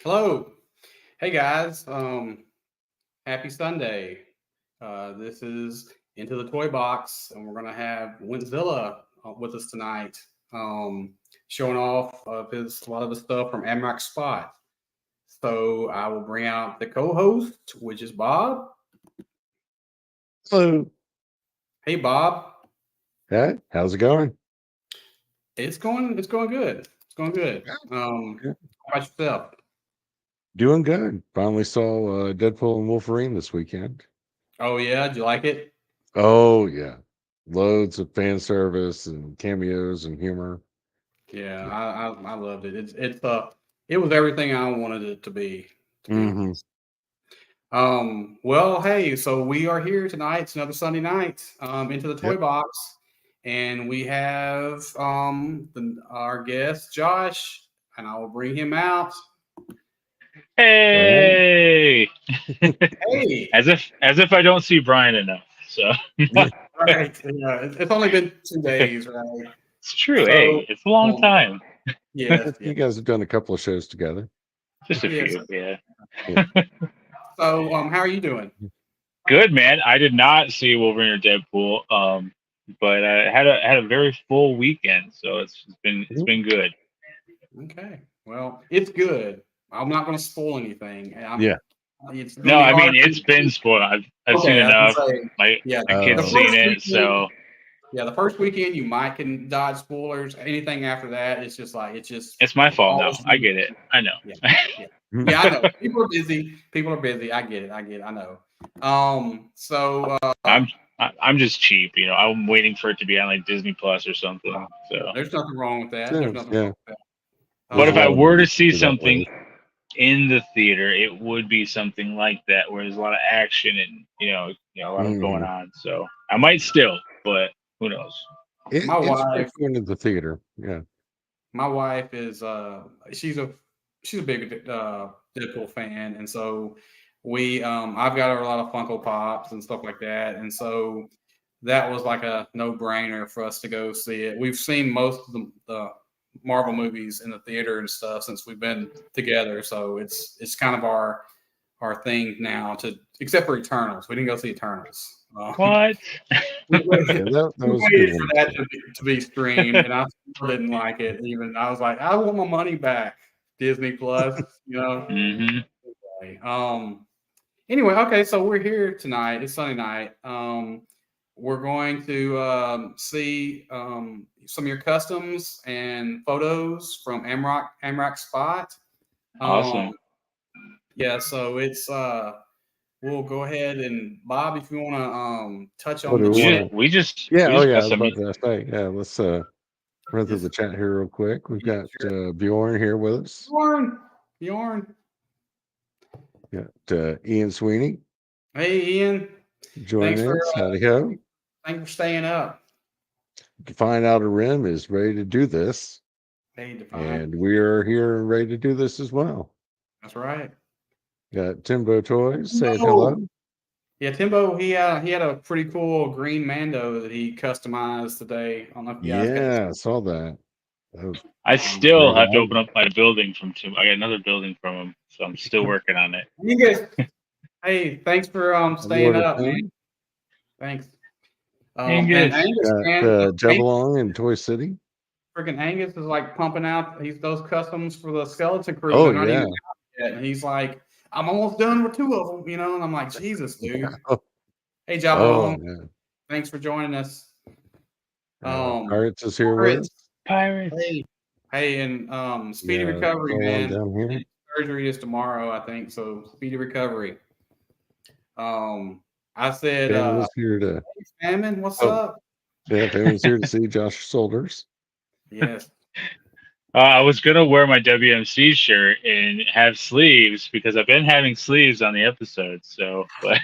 Hello. Hey guys. Happy Sunday. This is Into the Toy Box, and we're gonna have Wintzilla with us tonight, showing off a lot of his stuff from Amrock Spot. So I will bring out the co-host, which is Bob. Hello. Hey Bob. Hey, how's it going? It's going good. It's going good. Good. How about yourself? Doing good. Finally saw Deadpool and Wolverine this weekend. Oh yeah, did you like it? Oh yeah, loads of fan service and cameos and humor. Yeah, Yeah. I loved it. It was everything I wanted it to be Hmm. honest. Well, hey, so we are here tonight. It's another Sunday night, into the toy Yep. box, and we have our guest Josh, and I will bring him out. All Hey, Hey, as if I don't see Brian enough. So right. right, yeah, it's only been 2 days, right? it's true. So, Hey, it's a long um, time. yes, yes, You guys have done a couple of shows together. Just a yes. few. Yeah. Yeah. So, how are you doing? Good man. I did not see Wolverine or Deadpool. But I had a very full weekend, so it's been good. Okay, well, it's good. I'm not going to spoil anything. Yeah. It's going No, to be I hard mean for it's been me. spoiled. I've seen Okay, I was enough. gonna say, My yeah, my the kid's Oh, seen first it, weekend, so yeah, the first weekend you might can dodge spoilers. Anything after that, it's just it's my fault now. always I get it. I know. yeah, yeah, yeah. I know people are busy. People are busy. I get it. I get it. I know. So I'm I'm just cheap, I'm waiting for it to be on like Disney Plus or something. So, there's nothing wrong with that. yeah. There's nothing Yeah. wrong with that. but There's a if I lot of were to movies see that something way. in the theater, it would be something like that where there's a lot of action and a lot of going Hmm. on. So I might still, but who knows? My It's worth wife, going to the theater. Yeah. my wife is she's a big Deadpool fan, and so we I've got her a lot of Funko Pops and stuff like that, and so that was like a no brainer for us to go see it. We've seen most of the Marvel movies in the theater and stuff since we've been together, so it's kind of our thing now. To except for Eternals, we didn't go see Eternals. What? We Yeah. waited, That we was a good waited for one that too. to be streamed, and I still didn't like it. Even I was like, I want my money back. Disney Plus, you know. Hmm. Anyway, anyway, okay, so we're here tonight. It's Sunday night. We're going to see some of your customs and photos from Amrock Spot. Um, Awesome. yeah, so it's we'll go ahead and Bob, if you want to touch What on the do we We want chat. just to? we just Yeah. we Oh just yeah. got I was some. about to say. Yeah. Let's run through Yes, the chat here real quick. We've got sure. Bjorn here with us. Bjorn. Got Ian Sweeney Hey, Ian. Thanks joining for us. Howdy ho. thanks for staying up. Fine Outer Rim is ready to do this, Hey, Define. and we are here and ready to do this as well. That's right. Got Timbo Toys saying No. hello. Yeah, Timbo. He had a pretty cool green Mando that he customized today. I don't know if you guys got to see. Yeah, I saw that. That was I still great have to open album. up my building from two. I got another building from him, so I'm still working on it. You guys, hey, thanks for staying Lord of up, man. Fun. Thanks. And Angus. Angus, Got man, Jebelong in Toy City. freaking Angus is like pumping out those customs for the Skeleton Crew. Oh They're not even yeah. out yet, and he's like, I'm almost done with two of them, and I'm like, Jesus, dude. Hey, Oh Jabba, yeah. thanks for joining us. Pirates is here with Pirates, us. Pirates. hey, and speedy Yeah, recovery, scroll on man. down here. His surgery is tomorrow, I think. So speedy recovery. I said, Pam is here to. Salmon, what's Oh up? yeah, Pam is here to see Josh Solders. Yes. I was gonna wear my WMC shirt and have sleeves because I've been having sleeves on the episodes. So, but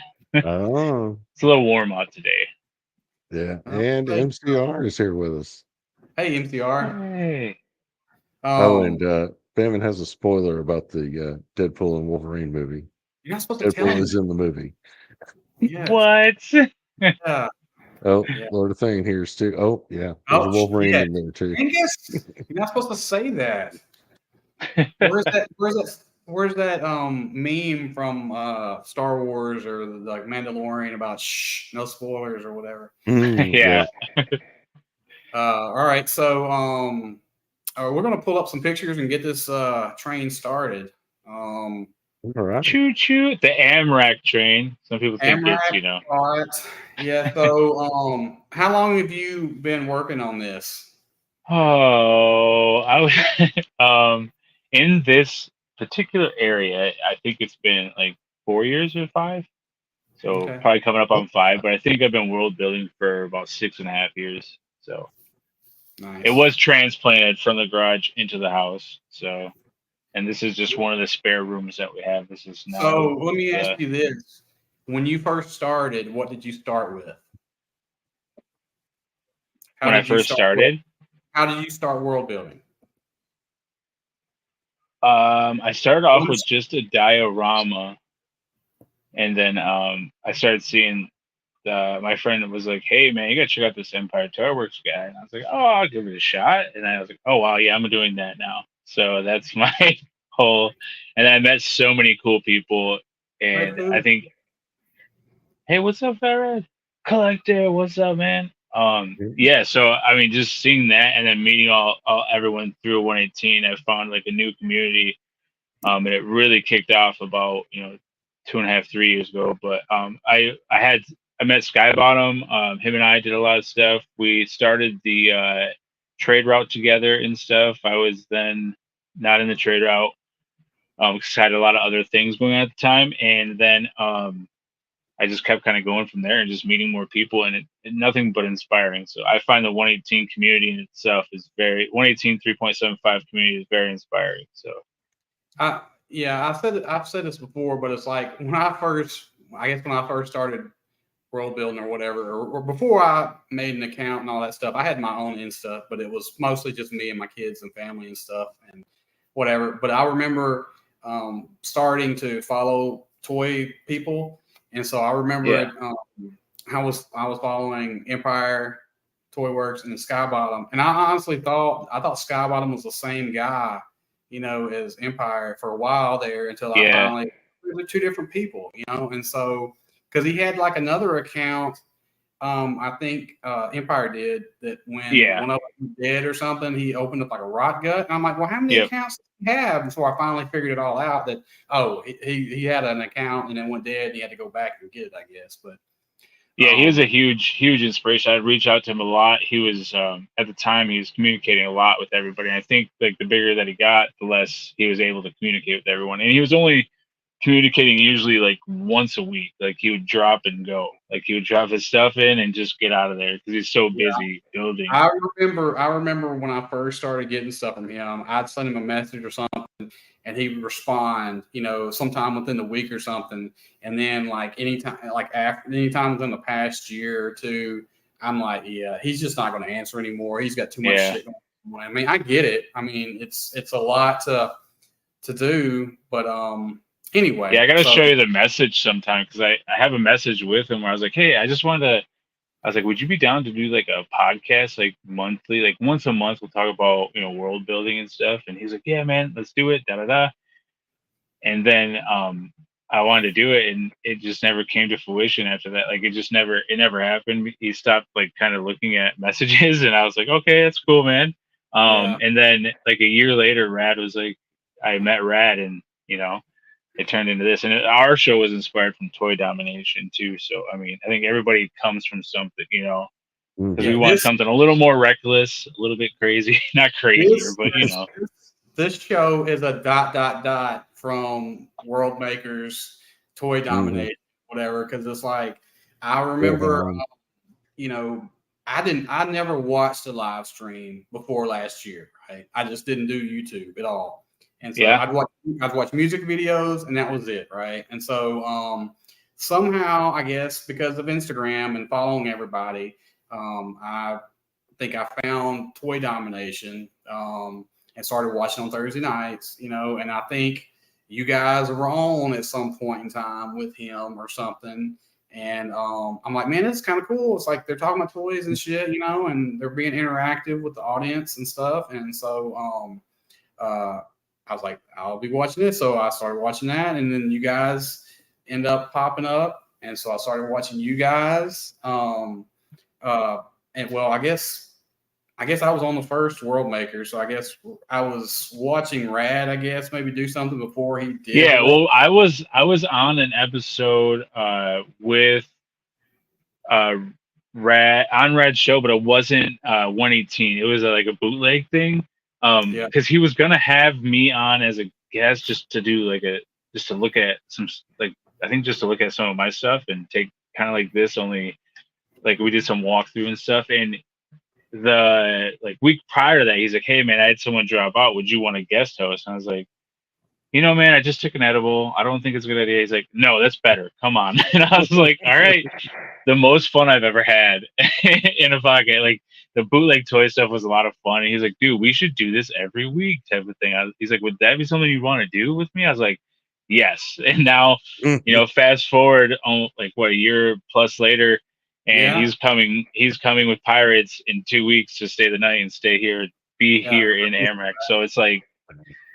Oh it's a little warm out today. yeah, Oh, and hey, MCR is here with us. hey, MCR. Hey. Oh, and Um, Bamman has a spoiler about the Deadpool and Wolverine movie. you're not supposed to tell Deadpool him is that. in the movie. Yes. What? Yeah. Oh, Yeah. Lord of Thane here's too. Oh, yeah, there's a Oh Wolverine shit. in there too. Angus, you're not supposed to say that. Where's that? Where's that? where's that meme from Star Wars or like Mandalorian about shh, no spoilers or whatever? Yeah. Yeah. All right, so we're gonna pull up some pictures and get this train started. Um, All right. Choo choo. The Amrak train. Some people think it's, Amrak, you know. all right, yeah. So how long have you been working on this? Oh, I was in this particular area, I think it's been like 4 years or five. So Okay, probably coming up on five, but I think I've been world building for about 6.5 years. So it nice. was transplanted from the garage into the house. So, and this is just one of the spare rooms that we have. This is So now let me ask the you this: when you first started, what did you start with? How when I did you first start? started. How did you start world building? I started off with just a diorama, and then I started seeing my friend was like, "Hey man, you gotta check out this Empire Toyworks guy," and I was like, "Oh, I'll give it a shot." And I was like, "Oh wow, yeah, I'm doing that now." So that's my whole. And I met so many cool people, Right, and I food. think, hey, what's up, Farad? Collector, what's up, man? Yeah. So I mean, just seeing that, and then meeting all everyone through 118, I found like a new community. And it really kicked off about 2.5 3 years ago. But I met Skybottom. Him and I did a lot of stuff. We started the trade route together and stuff. I was then not in the trade route because I had a lot of other things going on at the time, and then I just kept kind of going from there and just meeting more people, and nothing but inspiring. So I find the 118 community in itself is very 118 3.75 community is very inspiring. So Yeah, I've said this before, but it's like I guess when I first started world building or whatever, or before I made an account and all that stuff, I had my own Insta, but it was mostly just me and my kids and family and stuff and whatever. But I remember starting to follow toy people, and so I remember yeah, it. I was following Empire Toy Works and Skybottom, and I thought Skybottom was the same guy, as Empire for a while there until I yeah, finally they're two different people, and so because he had like another account, I think Empire did that when yeah. one of them was dead or something, he opened up like a rot gut, and I'm like, well, how many Yep. accounts does he have? And so I finally figured it all out that he had an account and then went dead, and he had to go back and get it, I guess, but. Yeah, he was a Um, huge inspiration. I'd reach out to him a lot. He was at the time he was communicating a lot with everybody. And I think like the bigger that he got, the less he was able to communicate with everyone. And he was only communicating usually like once a week. Like he would drop and go. Like he would drop his stuff in and just get out of there because he's so busy building. I remember when I first started getting stuff from him, I'd send him a message or something, and he would respond, sometime within the week or something. And then anytime within the past year or two, I'm like, yeah, he's just not going to answer anymore. He's got too much Yeah. shit going on. I mean, I get it. I mean, it's a lot to do, but Yeah, anyway, I gotta so show you the message sometime because I have a message with him where I was like, hey, I just wanted to I was like, would you be down to do like a podcast, like monthly, like once a month? We'll talk about, world building and stuff. And he's like, yeah, man, let's do it. Da da da. And then I wanted to do it, and it just never came to fruition after that. Like it never happened. He stopped like kind of looking at messages, and I was like, okay, that's cool, man. yeah. And then like a year later, Rad was like, I met Rad, and it turned into this. And our show was inspired from toy domination too. So I mean, I think everybody comes from something, because we Yeah, Mhm. want something a little more reckless, a little bit crazy, not crazier, this but this this show is a dot dot dot from World Makers, Toy Mhm. Domination, whatever. Because it's like I remember, Wilhelm. you know, I never watched a live stream before last year. Right, I just didn't do YouTube at all, and so yeah, I'd watch music videos, and that was it. Right, and so somehow I guess because of Instagram and following everybody, I think I found Toy Domination and started watching on Thursday nights, and I think you guys were on at some point in time with him or something. And I'm like, man, it's kind of cool. It's like they're talking about toys and shit, and they're being interactive with the audience and stuff. And so uh, I was like, I'll be watching this. So I started watching that, and then you guys end up popping up, and so I started watching you guys. Uh, and well, I guess I was on the first World Maker, so I guess I was watching Rad. I guess maybe do something before he did the Yeah, World. well, I was on an episode with uh Rad show, but it wasn't 118. It was like a bootleg thing. Yeah, Because he was gonna have me on as a guest just to do like just to look at like I think just to look at some of my stuff and take kind of like this only like we did some walkthrough and stuff. And the like week prior to that, he's like, "Hey man, I had someone drop out. Would you want to guest host?" And I was like, man, I just took an edible. I don't think it's a good idea. He's like, "No, that's better. Come on." And I was like, "All right." The most fun I've ever had in a pocket. Like the bootleg toy stuff was a lot of fun. And he's like, "Dude, we should do this every week," type of thing. He's like, "Would that be something you want to do with me?" I was like, "Yes." And now, fast forward on like what a year plus later, and yeah, He's coming with Pirates in 2 weeks to stay the night and stay here, be yeah. here in Amrex. So it's like,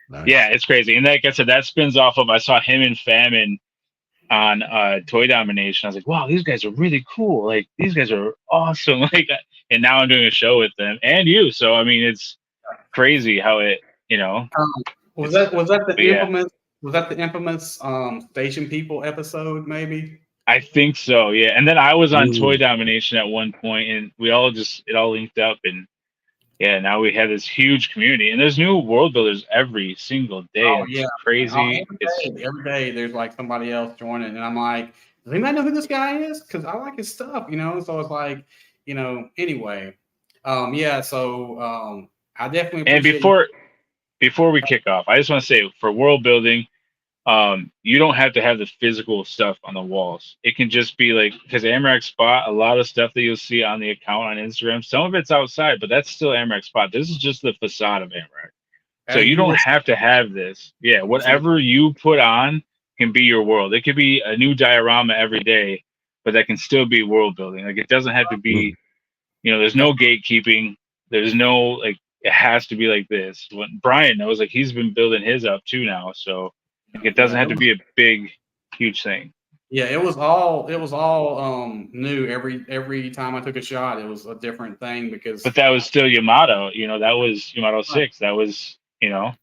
Nice. yeah, it's crazy. And like I said, that spins off of I saw him and Famine on Toy Domination. I was like, wow, these guys are really cool. Like these guys are awesome. Like, and now I'm doing a show with them and you. So I mean, it's crazy how it, Um, it's. was that the But yeah, infamous Station People episode? Maybe. I think so. Yeah, and then I was on Toy Ooh, Domination at one point, and we all just it all linked up, and yeah, now we have this huge community, and there's new world builders every single day, Oh and it's yeah, crazy. It's every day there's like somebody else joining, and I'm like, does anybody know who this guy is? Because I like his stuff, you know. So it's like, you know. Anyway, yeah. So I definitely and appreciate you. before we kick off, I just want to say for world building, you don't have to have the physical stuff on the walls. It can just be like because Amrex Spot, a lot of stuff that you'll see on the account on Instagram, some of it's outside, but that's still Amrex Spot. This is just the facade of Amrex. So you You don't were have to have this. Yeah, saying, whatever you put on can be your world. It could be a new diorama every day, but that can still be world building. Like it doesn't have to be, there's yeah, no gatekeeping. There's no like it has to be like this. When Brian knows, like he's been building his up too now. So like it doesn't yeah. have to be a big, huge thing. Yeah, it was all new every time I took a shot. It was a different thing because But that was still Yamato, that was Yamato right, 6. That was, yeah,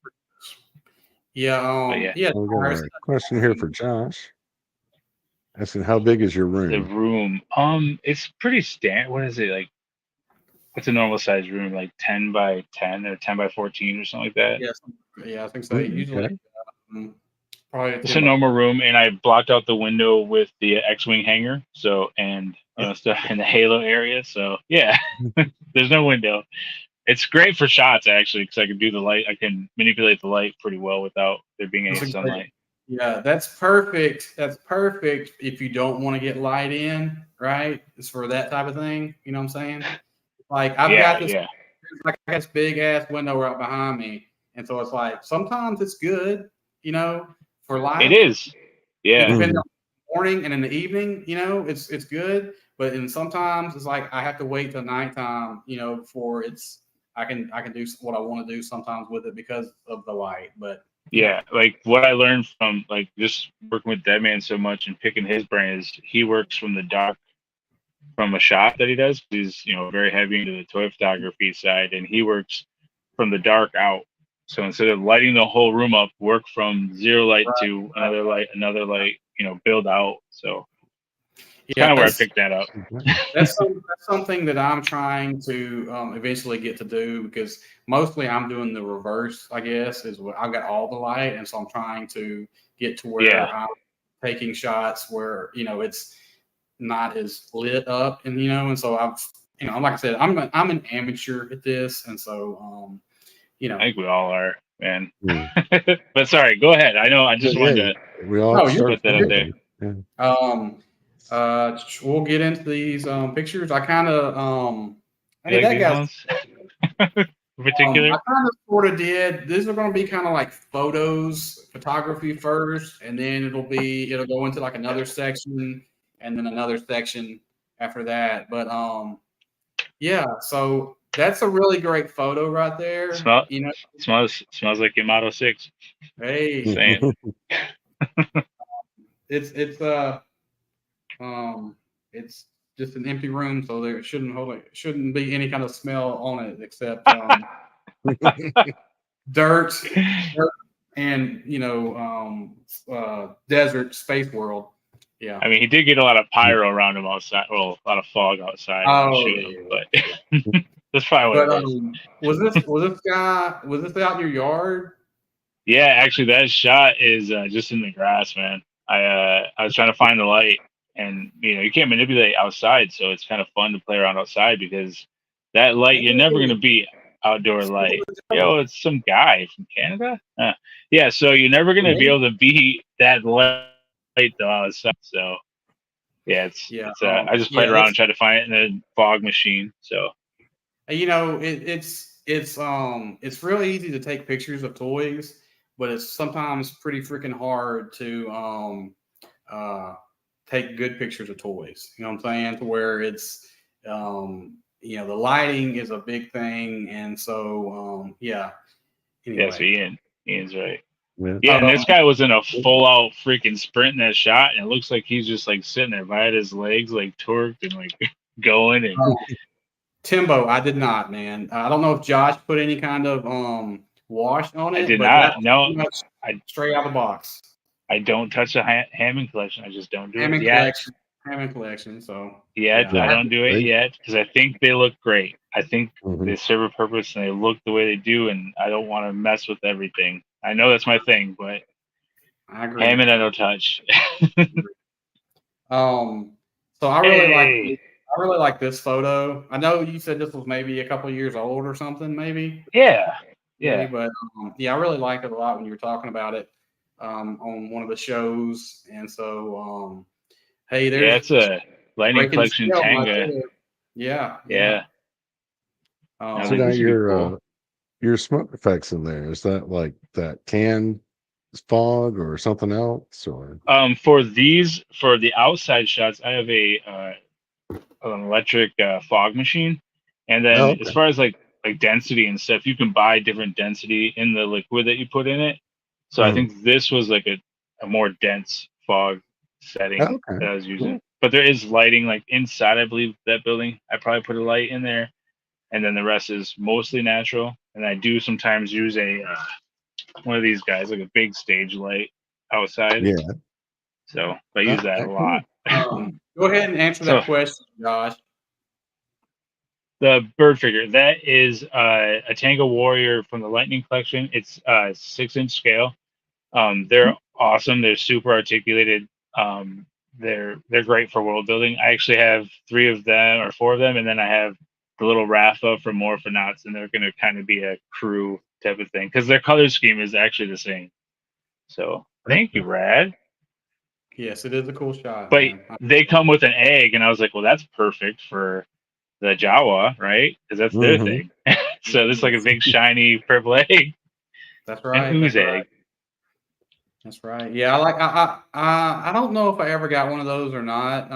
but yeah, yeah, we got a question here for Josh asking, how big is your the room? room. It's pretty standard. What is it like? What's a normal size room? Like 10 by 10 or 10 by 14 or something like that. yeah, I think so. Usually, Okay. um, probably It's 10 a by normal room, and I blocked out the window with the X-wing hanger. So, and stuff in the Halo area. So, yeah, there's no window. It's great for shots actually, because I can do the light. I can manipulate the light pretty well without there being any That's a great. sunlight. Yeah, that's perfect. That's perfect if you don't want to get light in, right? It's for that type of thing. You know what I'm saying? Like I've Yeah, got this, yeah, like I got this big ass window right behind me, and so it's like sometimes it's good, you know, for it light. is. It Yeah, depends on the morning and in the evening, you know, it's good. But and sometimes it's like I have to wait till nighttime, you know, before I can do what I want to do sometimes with it because of the light. But you know, yeah. Like what I learned from like just working with Deadman so much and picking his brain is he works from the dark from a shot that he does. He's very heavy into the toy photography side, and he works from the dark out. So instead of lighting the whole room up, work from zero light right, to another light, build out. So it's yeah, kind of where I picked that up. that's something that I'm trying to eventually get to do because mostly I'm doing the reverse. I guess is what I've got all the light, and so I'm trying to get to Yeah, where I'm taking shots where it's not as lit up, and and so I've like I said, I'm an amateur at this, and so I think we all are, man. Mm. But sorry, go ahead. I know I just wanted Yeah, to we all no, start put that out from there. there. um we'll get into these pictures. I kind of You hey, like that these guy's ones in particular? I kind of sort of did. These are going to be kind of like photography first, and then it'll go into like another section, and then another section after that. But yeah, so That's a really great photo right there. Smell You know, smells like your Model 6. hey, Saying. it's um it's just an empty room, so there shouldn't be any kind of smell on it except dirt, dirt and desert space world. Yeah. I mean, he did get a lot of pyro around him outside. Well, a lot of fog outside when he was Oh shooting him, yeah. but that's probably But what it is. was this out in your yard? Yeah, actually, that shot is just in the grass, man. I was trying to find the light, and you can't manipulate outside, so it's kind of fun to play around outside because that light you're never gonna Hey, beat outdoor smell light. the Yo, jungle. it's some guy from Canada. Yeah, so you're never gonna be Hey. able to beat that light though outside. So yeah, Yeah. I just played Yeah. around and tried to find it in a fog machine. So It's really easy to take pictures of toys, but it's sometimes pretty freaking hard to uh, take good pictures of toys. You know what I'm saying? To where it's the lighting is a big thing, and so yeah. yeah, so Anyway, Ian's right. Yeah. Yeah, and um, this guy was in a full out freaking sprint in that shot, and it looks like he's just like sitting there. If I had his legs like torqued and like going, and Timbo, I did not, man. I don't know if Josh put any kind of wash on I it, did but that not. was No, pretty much I straight out of the box. I don't touch the Hammond collection. I just don't do it Hammond yet. collection, Hammond collection. So Yet yeah, I Yeah. don't do it They, yet because I think they look great. I think mhm. they serve a purpose and they look the way they do, and I don't want to mess with everything. I know that's my thing, but I agree. Hammond I don't touch. Um, so I really like Hey, I really like this photo. I know you said this was maybe a couple of years old or something, yeah, maybe, yeah, but yeah, I really liked it a lot when you were talking about it on one of the shows. And so, hey, yeah. there's It's a Lightning breaking Collection scale right Tanga. there. Yeah, yeah. Yeah, I was So like, now this Um, would be cool. your smoke effects in there, is that like that can fog or something else or? For the outside shots, I have an electric fog machine, and Oh, then as okay. far as like density and stuff, you can buy different density in the liquid that you put in it. So I Mhm. think this was like a more dense fog setting Okay. that I was using. Cool. But there is lighting like inside, I believe, that building. I probably put a light in there, and then the rest is mostly natural. And I do sometimes use a one of these guys, like a big stage light outside. Yeah. So I use that a Okay, lot. cool. go ahead and answer So that question, Josh. the bird figure that is a Tango Warrior from the Lightning Collection. It's 6-inch scale. They're awesome. They're super articulated. Um, they're great for world building. I actually have 3 of them or 4 of them, and then I have the little Rafa from Morphonauts, and they're going to kind of be a crew type of thing because their color scheme is actually the same. So thank you, Okay. Rad. Yes, it is a cool shot, But man. they come with an egg, and I was like, well, that's perfect for the Jawa, right? Because that's their Mhm. thing. So this is like a Yes, big shiny purple egg, that's an right. That's ooze right. egg. That's right. Yeah, I don't know if I ever got one of those or not.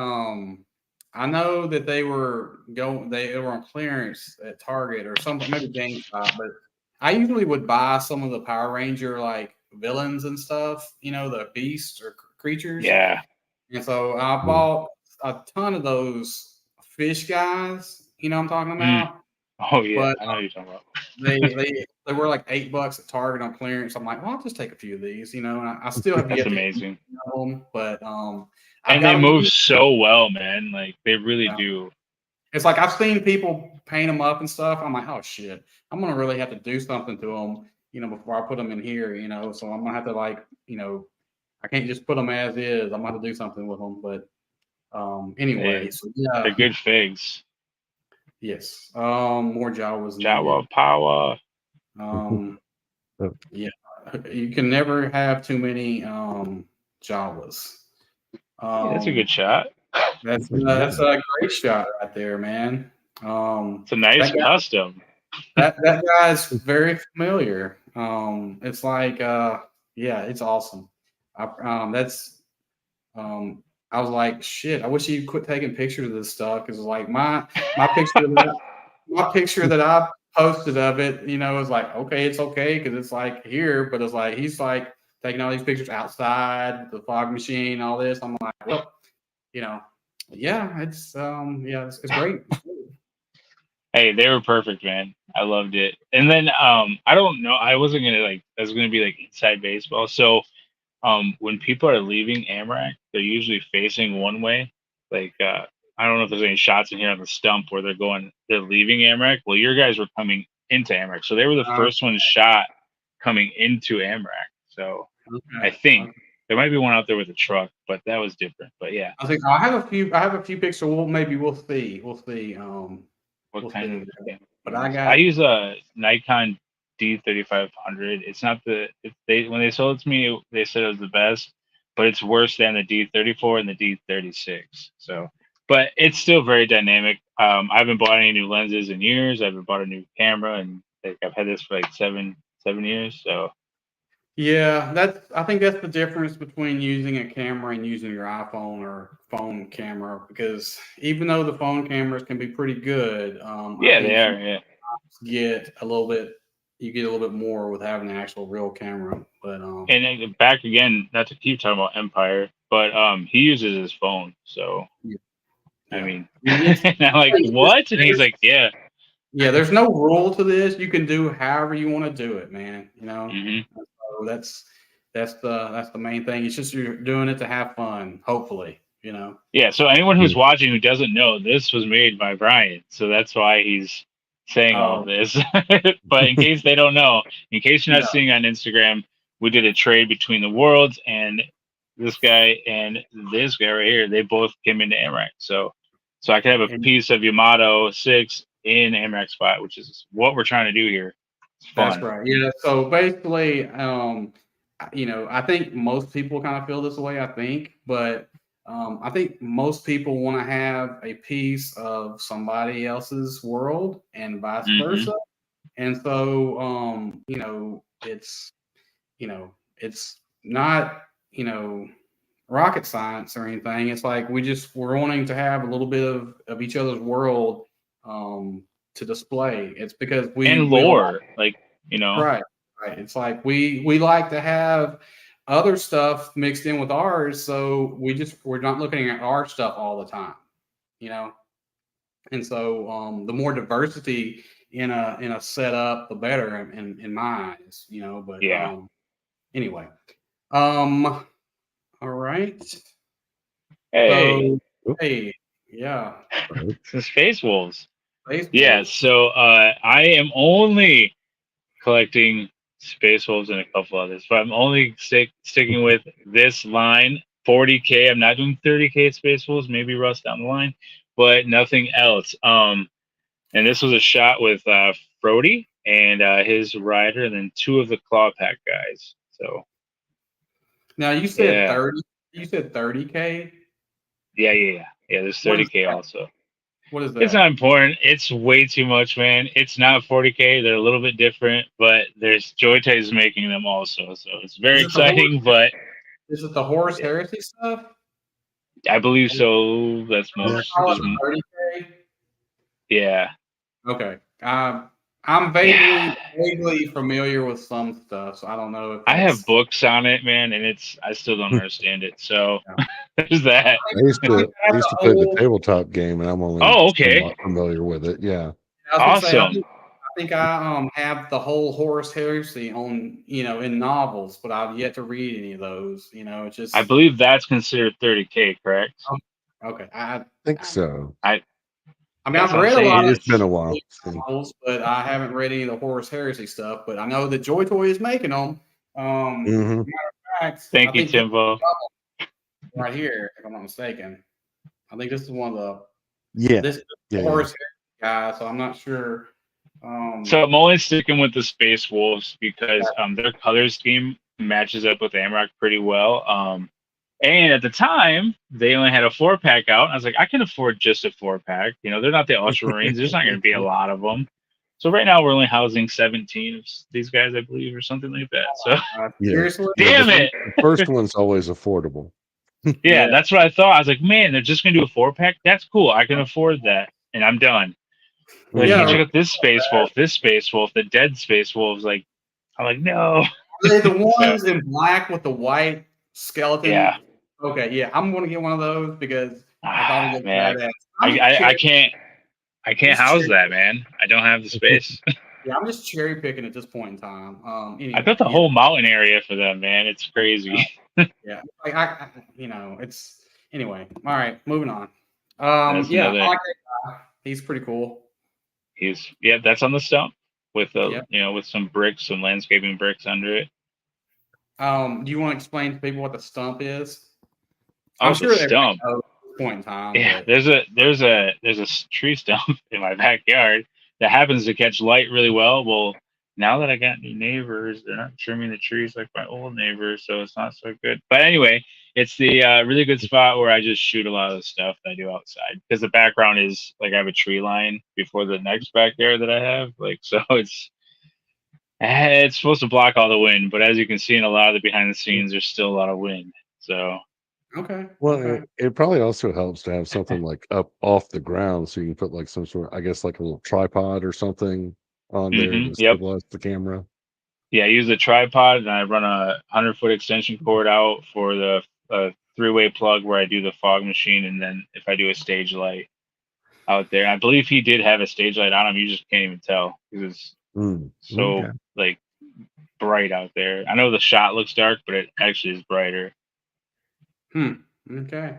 I know that they were on clearance at Target or something, maybe GameStop, but I usually would buy some of the Power Ranger like villains and stuff, the beasts or creatures. Yeah. And so I Mm. bought a ton of those fish guys, I'm talking Mm. about. Oh yeah, But I know what you're talking about. they were like $8 at Target on clearance. I'm like, well, I'll just take a few of these, and I still have That's yet to use amazing. them, but I've And got they them. move so well, man. Like they really Yeah. do. It's like I've seen people paint them up and stuff. I'm like, oh shit, I'm gonna really have to do something to them, before I put them in here, So I'm gonna have to I can't just put them as is. I'm gonna have to do something with them. But anyway, They so they're yeah, good figs. yes, more Jawas needed. Jawa power. Um, Oh, yeah, you can never have too many Jawas. Hey, that's a Um, good shot. that's a great shot right there, man. It's a nice That guy, custom. that guy's very familiar. It's like, yeah, it's awesome. That's I was like, shit. I wish he'd quit taking pictures of this stuff because like my picture of that. my picture that I posted of it, is like, okay, it's okay because it's like here, but it's like he's like taking all these pictures outside, the fog machine, all this. I'm like, well, you know, yeah, it's great. Hey, they were perfect, man. I loved it. And then I don't know, I wasn't gonna like I was gonna be like inside baseball. So when people are leaving Amrak, they're usually facing one way. Like I don't know if there's any shots in here on the stump where they're leaving Amrak. Well, your guys were coming into Amrak. So they were the Uh, first ones shot coming into Amrak. So I okay, think okay. there might be one out there with a truck, but that was different. But yeah, I think I have a few. I have a few pictures. We'll see. We'll see. what We'll kind see. of camera But do you I use? I got. use a Nikon D3500. It's not when they sold it to me, they said it was the best, but it's worse than the D34 and the D36. So, but it's still very dynamic. I haven't bought any new lenses in years. I haven't bought a new camera, and like, I've had this for like seven years. So Yeah, I think that's the difference between using a camera and using your iPhone or phone camera because even though the phone cameras can be pretty good, I yeah, they think are. Yeah, get a little bit you get a little bit more with having an actual real camera. But and then back again, not to keep talking about Empire, but he uses his phone. So yeah, I yeah. mean, I mean, it's and I'm like, what? And he's like, yeah. yeah, there's no rule to this. You can do however you want to do it, man. Hmm. So that's the main thing. It's just you're doing it to have fun, hopefully. Yeah, so anyone Yeah. who's watching who doesn't know, this was made by Brian, so that's why he's saying all Oh, this. But in case they don't know, in case you're not yeah. seeing on Instagram, we did a trade between the worlds, and this guy and this guy right here, they both came into Amrak. So I could have a And piece of Yamato 6 in Amrak spot, which is what we're trying to do here. It's that's fun. right. Yeah. So basically, I think most people kind of feel this way, I think, but I think most people want to have a piece of somebody else's world and vice Hmm. versa. And so, it's not, rocket science or anything. It's like we're wanting to have a little bit of each other's world to display. It's because And we like. lore, like, you know. Right, right. It's like we like to have other stuff mixed in with ours, so we're not looking at our stuff all the time, you know. And so the more diversity in a setup, the better in my eyes. But Yeah. anyway, all right. Hey, So hey, yeah, some Space Wolves. Yeah, baseball. so I am only collecting Space Wolves and a couple others, but I'm only sticking with this line 40K. I'm not doing 30K Space Wolves, maybe Rust down the line, but nothing else. And this was a shot with Frody and his rider, and then two of the Claw Pack guys. So Now you said yeah, 30. You said 30K. yeah. There's What is 30K that? also. What is It's not that? important. It's way too much, man. It's not 40K. They're a little bit different, but there's Joyta is making them also, so it's very Is it the horse? exciting. But Is it the Horus yeah, Heresy stuff? I believe so. That's Yeah, most. Call it There's 30K. yeah, Okay. I'm yeah. vaguely familiar with some stuff, so I don't know if I have that's. books on it, man, and I still don't I understand it. So Yeah. there's that. used I think to I I have used the to play the whole. tabletop game, and I'm only Oh, okay, somewhat familiar with it. Yeah. I was gonna say awesome. I think I have the whole Horus Heresy on in novels, but I've yet to read any of those. It's I just. believe that's considered 30K, correct? um, Okay. I think so. I mean, That's I've what I'm read a lot saying. of It's been It's a while. So, novels, but I haven't read any of the Horus Heresy stuff. But I know that Joy Toy is making them. hmm Matter of fact, I thank you, think this Timbo. right here, if I'm not mistaken. I think this is one of Yeah. this is the Yeah. Horus Heresy guy, so I'm not sure. So I'm only sticking with the Space Wolves because their color scheme matches up with Amrock pretty well. And at the time, they only had a 4-pack out. I was like, I can afford just a 4-pack. They're not the Ultramarines. There's not going to be a lot of them. So right now, we're only housing 17 of these guys, I believe, or something like that. So Yeah. seriously, Yeah. damn it. The first one's always affordable. Yeah, yeah. that's what I thought. I was like, man, they're just going to do a 4-pack. That's cool. I can afford that, and I'm done. Like, hey, Yeah, check out this space wolf, the dead space wolves. Like, I'm like, no. are they the So ones in black with the white yeah, skeleton? Okay, yeah, I'm gonna get one of those because I thought it looked man, badass. I can't I'm just house cherry, that, man. I don't have the space. yeah, I'm just cherry picking at this point in time. I built Anyway, the yeah, whole mountain area for them, man. It's uh, crazy. yeah, like it's anyway. All right, moving on. That's Yeah, I another. like that guy. He's pretty cool. That's on the stump with Yeah. with some bricks, some landscaping bricks under it. Do you want to explain to people what the stump is? I'm Oh, the sure everybody stump. knows at this point in time, Yeah, but there's a tree stump in my backyard that happens to catch light really well. Well, now that I got new neighbors, they're not trimming the trees like my old neighbors, so it's not so good. But anyway, it's the really good spot where I just shoot a lot of the stuff that I do outside because the background is like I have a tree line before the next backyard that I have, like so it's supposed to block all the wind, but as you can see in a lot of the behind the scenes, there's still a lot of wind. So okay, Well, okay. it probably also helps to have something like up off the ground so you can put like some sort, I guess, like a little tripod or something on there to yep. stabilize the camera. Yeah, I use a tripod and I run a 100-foot extension cord out for the three-way plug where I do the fog machine, and then if I do a stage light out there, I believe he did have a stage light on him. You just can't even tell because it's so Okay. like bright out there. I know the shot looks dark, but it actually is brighter. Okay.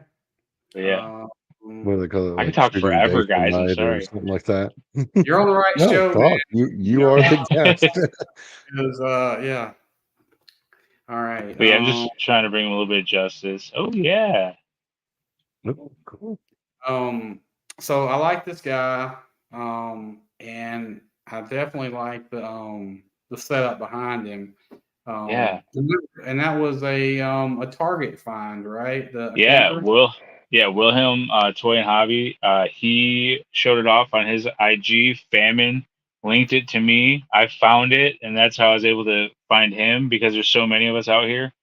But yeah, What do they call it? I could Like talk shooting day forever, for guys. I'm night or sorry. something like that. You're on the right No, show, man. talk. You are the guest. Because yeah. All right. But yeah, I'm just trying to bring him a little bit of justice. Oh yeah, Oh, cool. So I like this guy. And I definitely like the setup behind him. yeah. And that was a Target find, right? A Yeah, camper. Wilhelm, Toy and Hobby. He showed it off on his IG. Famine linked it to me. I found it, and that's how I was able to find him because there's so many of us out here.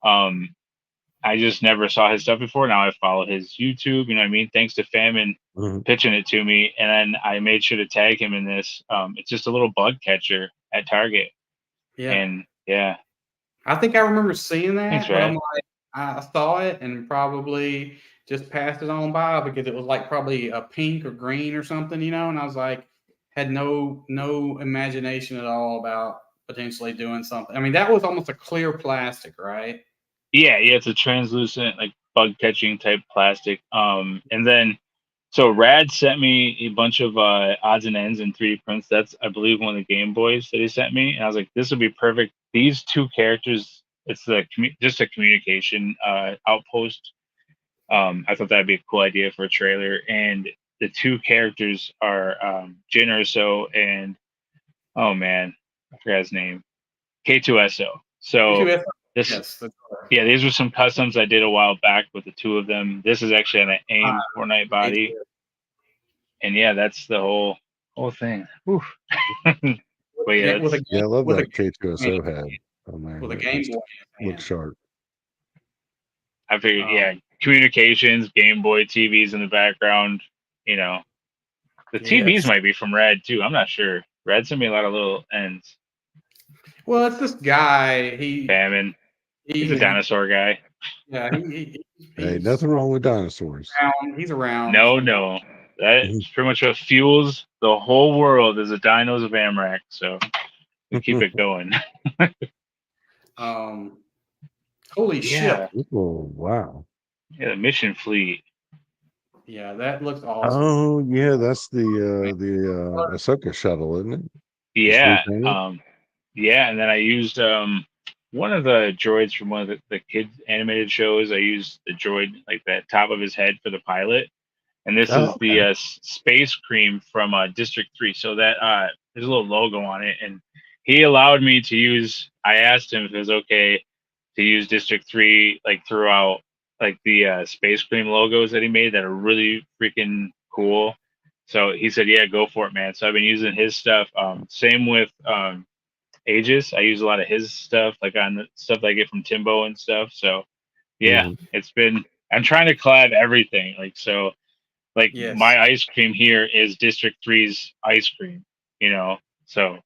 Um, I just never saw his stuff before. Now I follow his YouTube. You know what I mean? Thanks to Famine Mhm. pitching it to me, and then I made sure to tag him in this. It's just a little bug catcher at Target, Yeah. and yeah, I think I remember seeing thanks, that, but I'm Brad. like, I saw it and probably just passed it on by because it was like probably a pink or green or something, and I was like, had no imagination at all about potentially doing something. I mean, that was almost a clear plastic, right? Yeah, it's a translucent like bug catching type plastic. And then so Rad sent me a bunch of odds and ends and 3D prints. That's I believe one of the Game Boys that he sent me, and I was like, this would be perfect. These two characters, it's just a communication outpost. I thought that'd be a cool idea for a trailer, and the two characters are Jin Urso and oh man, I forgot his name, K2SO. So K2S, this yes, that's correct. yeah, these were some customs I did a while back with the two of them. This is actually on an Uh, AIM Fortnite body, K2S. and yeah, that's the whole thing. Whew. But yeah, With a that's Yeah, I love with a that K2SO head on there. with a That Game just Boy in his looks hand. sharp. I figured. Um, Yeah, communications, Game Boy TVs in the background. You know, the TVs yes. might be from Red too. I'm not sure. Red sent me a lot of little ends. Well, it's this guy. He Famine. He's a he dinosaur guy. yeah, Hey, he's nothing wrong with dinosaurs. around. He's around. No, So no, that's pretty much what fuels the whole world is the dinos of Amrak. So we keep it going. um, holy Yeah, shit! Oh, wow. yeah, the mission fleet. Yeah, that looks awesome. Oh, yeah, that's the Ahsoka shuttle, isn't it? Just Yeah, repainted. yeah, and then I used one of the droids from one of the kids animated shows. I used the droid like that top of his head for the pilot, and this Oh, is the okay. space cream from District 3. So that there's a little logo on it, and he allowed me to use. I asked him if it was okay to use District 3 like throughout like the space cream logos that he made that are really freaking cool. So he said, "Yeah, go for it, man." So I've been using his stuff. Same with Aegis. I use a lot of his stuff, like on the stuff that I get from Timbo and stuff. So yeah, Mhm. it's been. I'm trying to collab everything, like so. Like Yes. my ice cream here is District 3's ice cream, so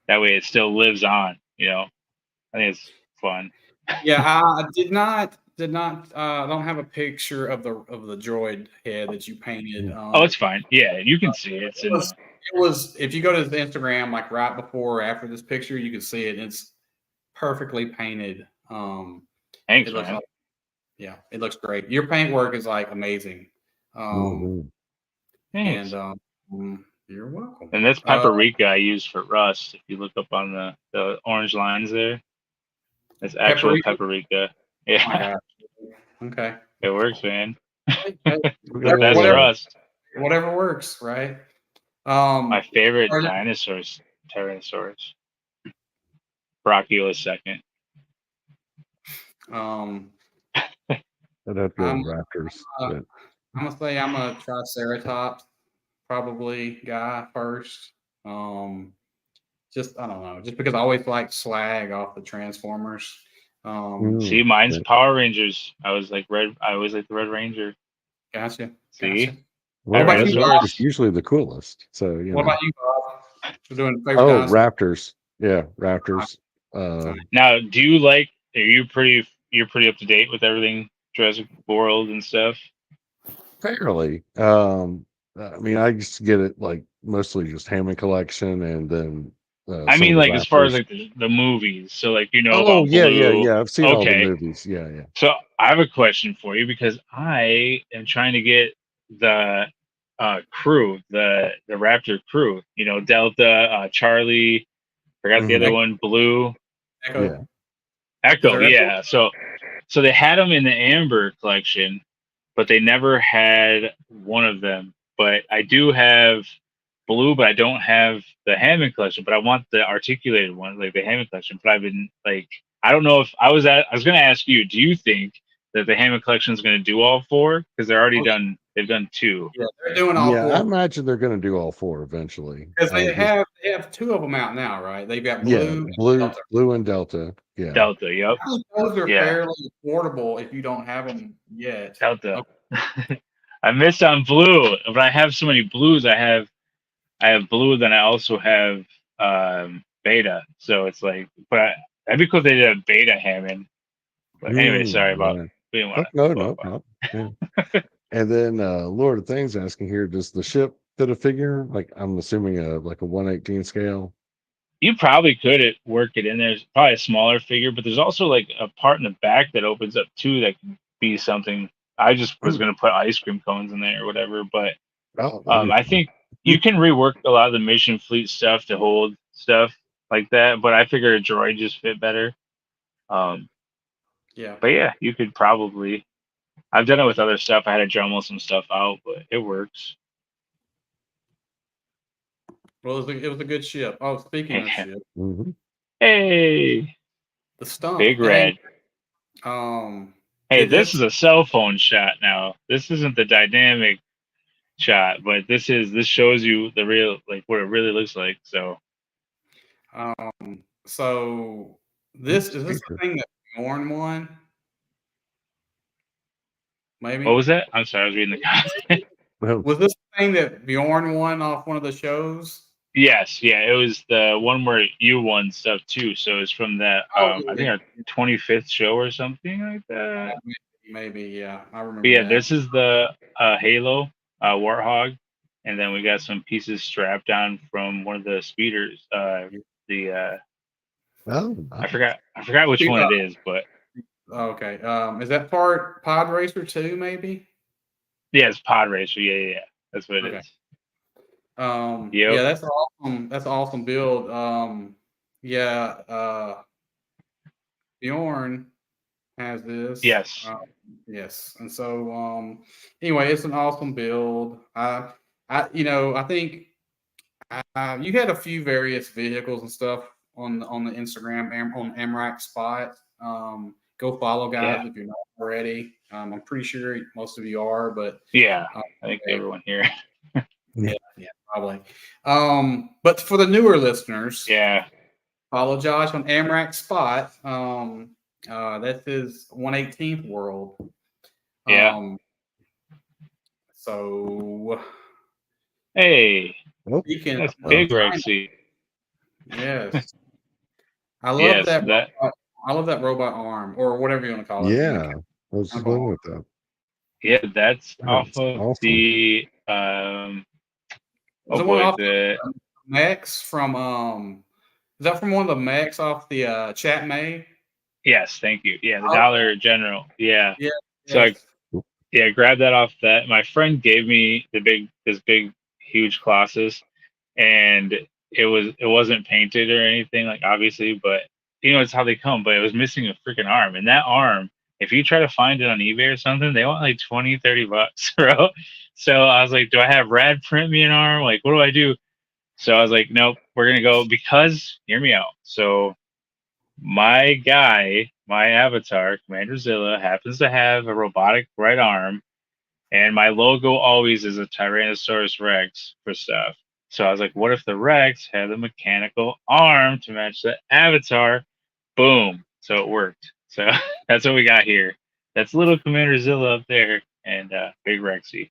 that way it still lives on, I think it's fun. Yeah, I don't have a picture of the droid head that you painted. Oh, it's fine. Yeah, you can see it. It's It in was the. it was if you go to the Instagram like right before or after this picture, you can see it. It's perfectly painted. Thanks, It looks man. like yeah, it looks great. Your paint work is like amazing. Mhm. Thanks. And you're welcome. And that's paprika I use for rust. If you look up on the orange lines there, it's actual Paprika. paprika. Oh my Yeah, gosh. Okay. it works, man. Hey, hey, The best whatever, rust. whatever works, right? My favorite Are there- dinosaurs, Tyrannosaurus. Brachiosaurus second. um, I'd have to go I'm with Raptors. uh, But I'm gonna say I'm a Triceratops probably guy first. Um, just I don't know, just because I always like swag off the Transformers. See, mm, mine's yeah. Power Rangers. I was like red. I always like the Red Ranger. Gotcha, See, gotcha. What Well, about you, red Bob? is Tyrannosaurus. usually the coolest. So What about you, Bob? We're doing favorite Oh, dinosaur. Raptors. Yeah, Raptors. Now, do you like? Are you pretty? You're pretty up to date with everything Jurassic World and stuff. Fairly. I mean, I used to get it like mostly just Hammond collection, and then I some mean, of the like as far as Raptors. like the movies. So like Oh about yeah, yeah, Blue. yeah. I've seen all the Okay, movies. Yeah, yeah. so I have a question for you because I am trying to get the crew, the Raptor crew. Delta, Charlie. Forgot the other Hmm. one, Blue, Echo. Yeah. Is Echo. there Echo? Yeah. So they had them in the Amber collection, but they never had one of them. But I do have Blue, but I don't have the Hammond collection. But I want the articulated one, like the Hammond collection. But I've been like, I don't know if I was going to ask you, do you think that the Hammond collection is going to do all four? Because they're already Oh, done. They've done two. yeah, they're doing all Yeah, I four imagine they're going to do all four eventually. because Just they have two of them out now, right? They've got yeah, Blue and blue, Delta. blue and Delta. Yeah. Delta. Yep. I think those are Yeah. fairly affordable if you don't have them yet. Delta. Okay. I missed on Blue, but I have so many blues. I have Blue, then I also have Beta. So it's like, that'd be cool if they did a Beta Hammond. But anyway, sorry about. Yeah. We didn't Oh, want no, to go no, up on. no. Yeah. And then Lord of Things asking here, does the ship fit a figure? Like I'm assuming like a 1/18 scale. You probably could work it in there. It's probably a smaller figure, but there's also like a part in the back that opens up too that can be something. I just was Ooh. gonna put ice cream cones in there or whatever, but Oh, that'd be I fun. think you can rework a lot of the Mission Fleet stuff to hold stuff like that. But I figure a droid just fit better. Um, Yeah. but yeah, you could probably. I've done it with other stuff. I had to jumble some stuff out, but it works. Well, it was a good ship. Oh, speaking of ship, Hmm. Hey, the stump. Big Hey, Red. Hey, did this this? is a cell phone shot now. This isn't the dynamic shot, but this shows you the real like what it really looks like. So So this That's is this the feature. thing that Bjorn won? what Maybe was that? I'm sorry, I was reading the comment. Well, was this the thing that Bjorn won off one of the shows? Yes, yeah, it was the one where you won stuff too. So it's from that Oh I yeah, think our 25th show or something like that. maybe yeah, I But remember yeah, that. this is the Halo Warthog, and then we got some pieces strapped on from one of the speeders. The oh, I forgot which one it is, but Okay. Is that part Pod Racer 2, maybe? yeah, it's Pod Racer. Yeah, yeah, yeah. That's what it Okay. is. Yeah, Yep. that's awesome. That's an awesome build. Yeah, Bjorn has this. Yes. Yes, and so anyway, it's an awesome build. I think you had a few various vehicles and stuff on the Instagram on Amrak Spot. Go follow guys Yeah. if you're not already. I'm pretty sure most of you are, but Yeah. uh, I think yeah, everyone here. yeah, probably. But for the newer listeners, Yeah. follow Josh on Amrak Spot. That's his 1/18th world. Yeah. Um, So Hey, Oh, speaking that's of big, China, Rexy. yes, I love Yes, that that. robot. I love that robot arm or whatever you want to call it. yeah. I was just Mechanical looking arm. at that. Yeah, that's off That's of awesome. the Is oh it one boy, off the the mechs from is that from one of the mechs off the Chat May? yes, thank you. Yeah, the Okay. Dollar General. Yeah. Yeah, So I yes. yeah, grabbed that off that. My friend gave me this big huge Colossus, and it wasn't painted or anything, like, obviously, but it's how they come, but it was missing a freaking arm. And that arm, if you try to find it on eBay or something, they want like 20-30 bucks, bro. So I was like, do I have Rad print me an arm? Like, what do I do? So I was like, nope, we're gonna go, because hear me out. So my guy, my avatar, Commander Zilla, happens to have a robotic right arm, and my logo always is a Tyrannosaurus Rex for stuff. So I was like, what if the Rex had a mechanical arm to match the avatar? Boom. So it worked. So that's what we got here. That's little Commander Zilla up there, and Big Rexy.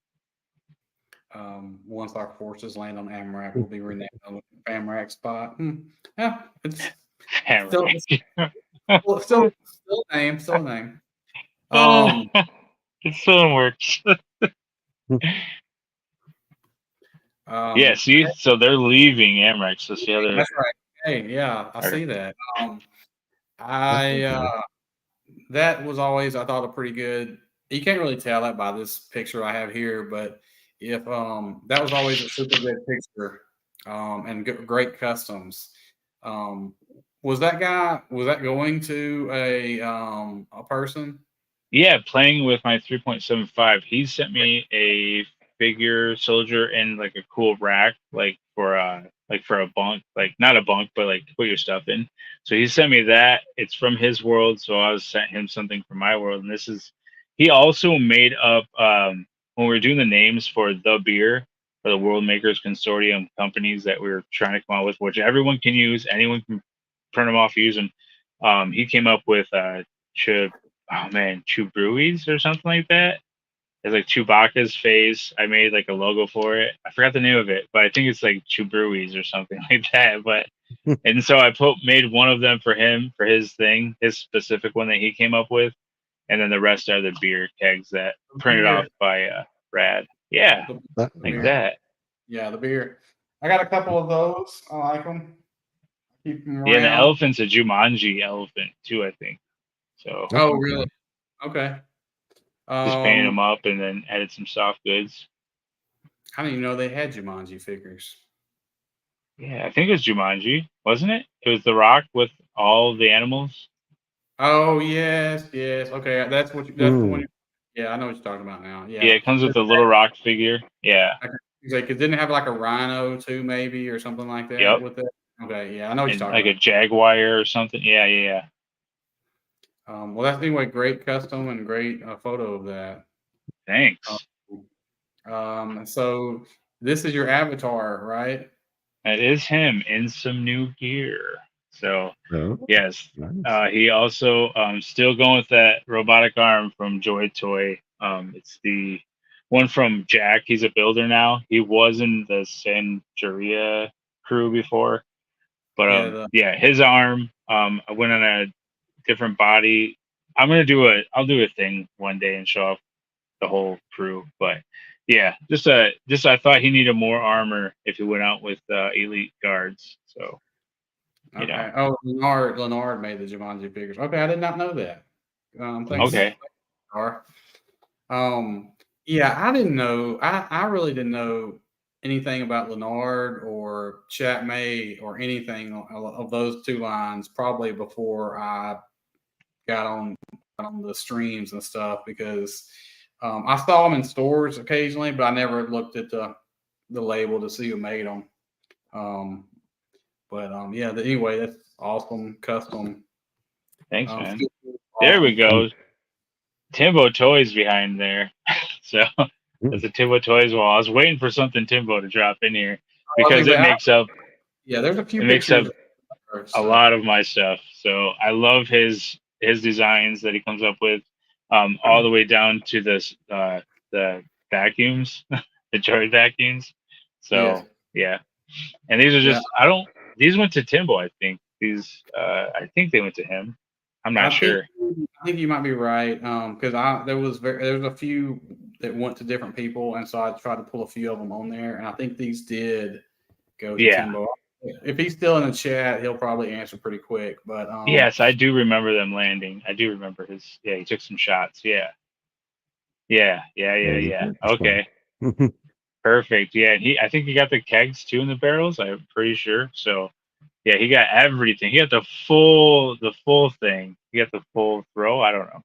Once our forces land on Amarak, we'll be renamed on the Amarak spot. Yeah, it's still Hammer. it's still a name, still a name. uh, Um, it still works. Yeah, um, see? So they're leaving Amrex. That's the other. that's right. Hey, yeah, I Okay. see that. That's I okay. that was always I thought a pretty good. You can't really tell that by this picture I have here, but if that was always a super good picture, and great customs. Um, was that going to a person? Yeah, playing with my 3.75. He sent me a figure soldier in like a cool rack, like for a bunk, like not a bunk, but like to put your stuff in. So he sent me that. It's from his world, so I was sent him something from my world. And this is he also made up when we were doing the names for the beer for the World Makers Consortium companies that we were trying to come out with, which everyone can use, anyone can print them off, use them. He came up with oh man, Chubruis or something like that. It's like Chewbacca's face. I made like a logo for it. I forgot the name of it, but I think it's like Chubruis or something like that. But and so I made one of them for him for his thing, his specific one that he came up with, and then the rest are the beer kegs that The printed off beer, by Rad. Yeah, the, That, the like beer. nice. that. Yeah, the beer. I got a couple of those. I like them. Keep them Yeah, and the around. elephant's a Jumanji elephant too, I think. So That's Oh, okay. really? Okay. just painted Um, them up and then added some soft goods. I didn't even know they had Jumanji figures. Yeah, I think it was Jumanji, wasn't it? It was The Rock with all the animals. Oh yes, yes. Okay, that's the one. Mm. Yeah, I know what you're talking about now. Yeah, Yeah, it comes with the little rock figure. Yeah. like it didn't have like a rhino too, maybe or something like that Yep. with it. Okay, yeah, I know what you're And talking like about. a jaguar or something. Yeah, yeah, yeah. Well, that's anyway. Great custom and great photo of that. Thanks. So this is your avatar, right? That is him in some new gear. So Oh, yes. nice. He also still going with that robotic arm from Joy Toy. It's the one from Jack. He's a builder now. He was in the Santeria crew before. But Yeah. The yeah, his arm. I went on a different body. I'll do a thing one day and show off the whole crew. But yeah, just I thought he needed more armor if he went out with elite guards. So okay. Oh, Leonard made the Jumanji figures. Okay, I did not know that. Thanks, Mhm. okay, Star. Um, yeah, I didn't know. I really didn't know anything about Leonard or Chat May or anything of those two lines probably before I got on the streams and stuff because I saw them in stores occasionally, but I never looked at the label to see who made them. Um, but yeah, anyway, that's awesome custom. thanks, man. There we Awesome. go. Timbo Toys behind there. So Mm. that's a Timbo Toys wall. I was waiting for something Timbo to drop in here I because mean, but yeah, there's a few it makes up pictures. a So lot of my stuff. So I love his designs that he comes up with, all the way down to the vacuums, the Droid vacuums. Yes. So yeah, and these are Yeah. just these went to Timbo, I think. I think they went to him. I'm not I think sure. I think you might be right. Because there was a few that went to different people, and so I tried to pull a few of them on there, and I think these did go to Yeah. Timbo. If he's still in the chat, he'll probably answer pretty quick. But Yes, I do remember them landing. I do remember his. Yeah, he took some shots. Yeah. Yeah. Yeah. Yeah. Yeah, Yeah. that's fine. Okay. Perfect. Yeah, and I think he got the kegs too in the barrels. I'm pretty sure. So yeah, he got everything. He got the full thing. He got the full throw. I don't know.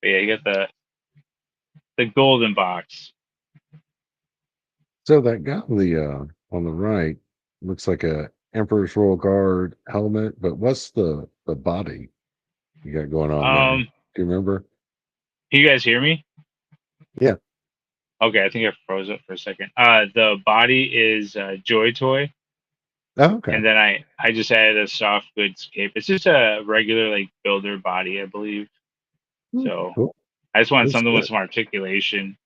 But yeah, he got the golden box. So that guy on the right looks like a Emperor's Royal Guard helmet, but what's the body you got going on there? Um, Do you remember? can you guys hear me? Yeah. Okay, I think I froze up for a second. The body is Joy Toy, Oh, okay. and then I just added a soft goods cape. It's just a regular like builder body, I believe. So Cool. I just wanted Looks something with good. some articulation,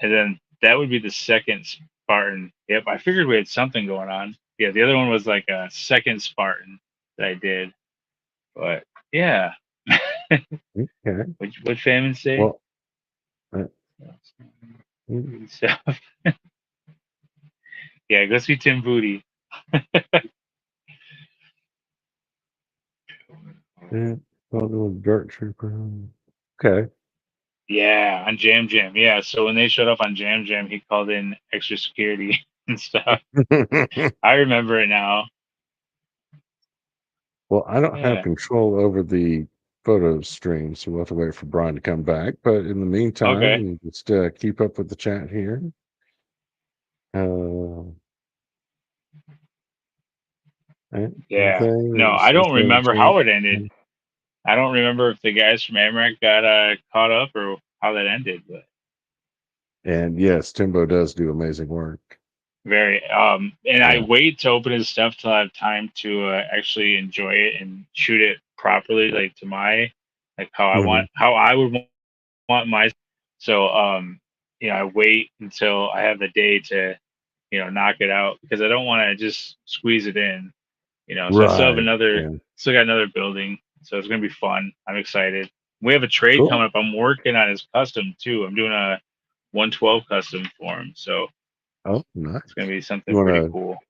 and then that would be the second Spartan. Yep, I figured we had something going on. Yeah, the other one was like a second Spartan that I did, but yeah. Okay. What famine say? Well, uh, mm, So, yeah, go see Tim Booty. yeah, little dirt trooper. Okay. Yeah, on Jam Jam. Yeah, so when they showed up on Jam Jam, he called in extra security and stuff. I remember it now. Well, I don't have Yeah. control over the photo stream, so we'll have to wait for Brian to come back. But in the meantime, Okay. you just keep up with the chat here. Uh, Yeah. anything No, I is don't going remember to how it ended. I don't remember if the guys from Amaranth got caught up or how that ended, but And yes, Timbo does do amazing work. very and I Yeah. wait to open his stuff till I have time to actually enjoy it and shoot it properly, like to my like Mhm. how I would want my. So I wait until I have the day to knock it out because I don't want to just squeeze it in. So I Right. Yeah. still got another building, so it's gonna be fun. I'm excited. We have a trade Cool. coming up. I'm working on his custom too. I'm doing a 112 custom for him, so Oh, it's gonna nice. be You something want pretty to cool.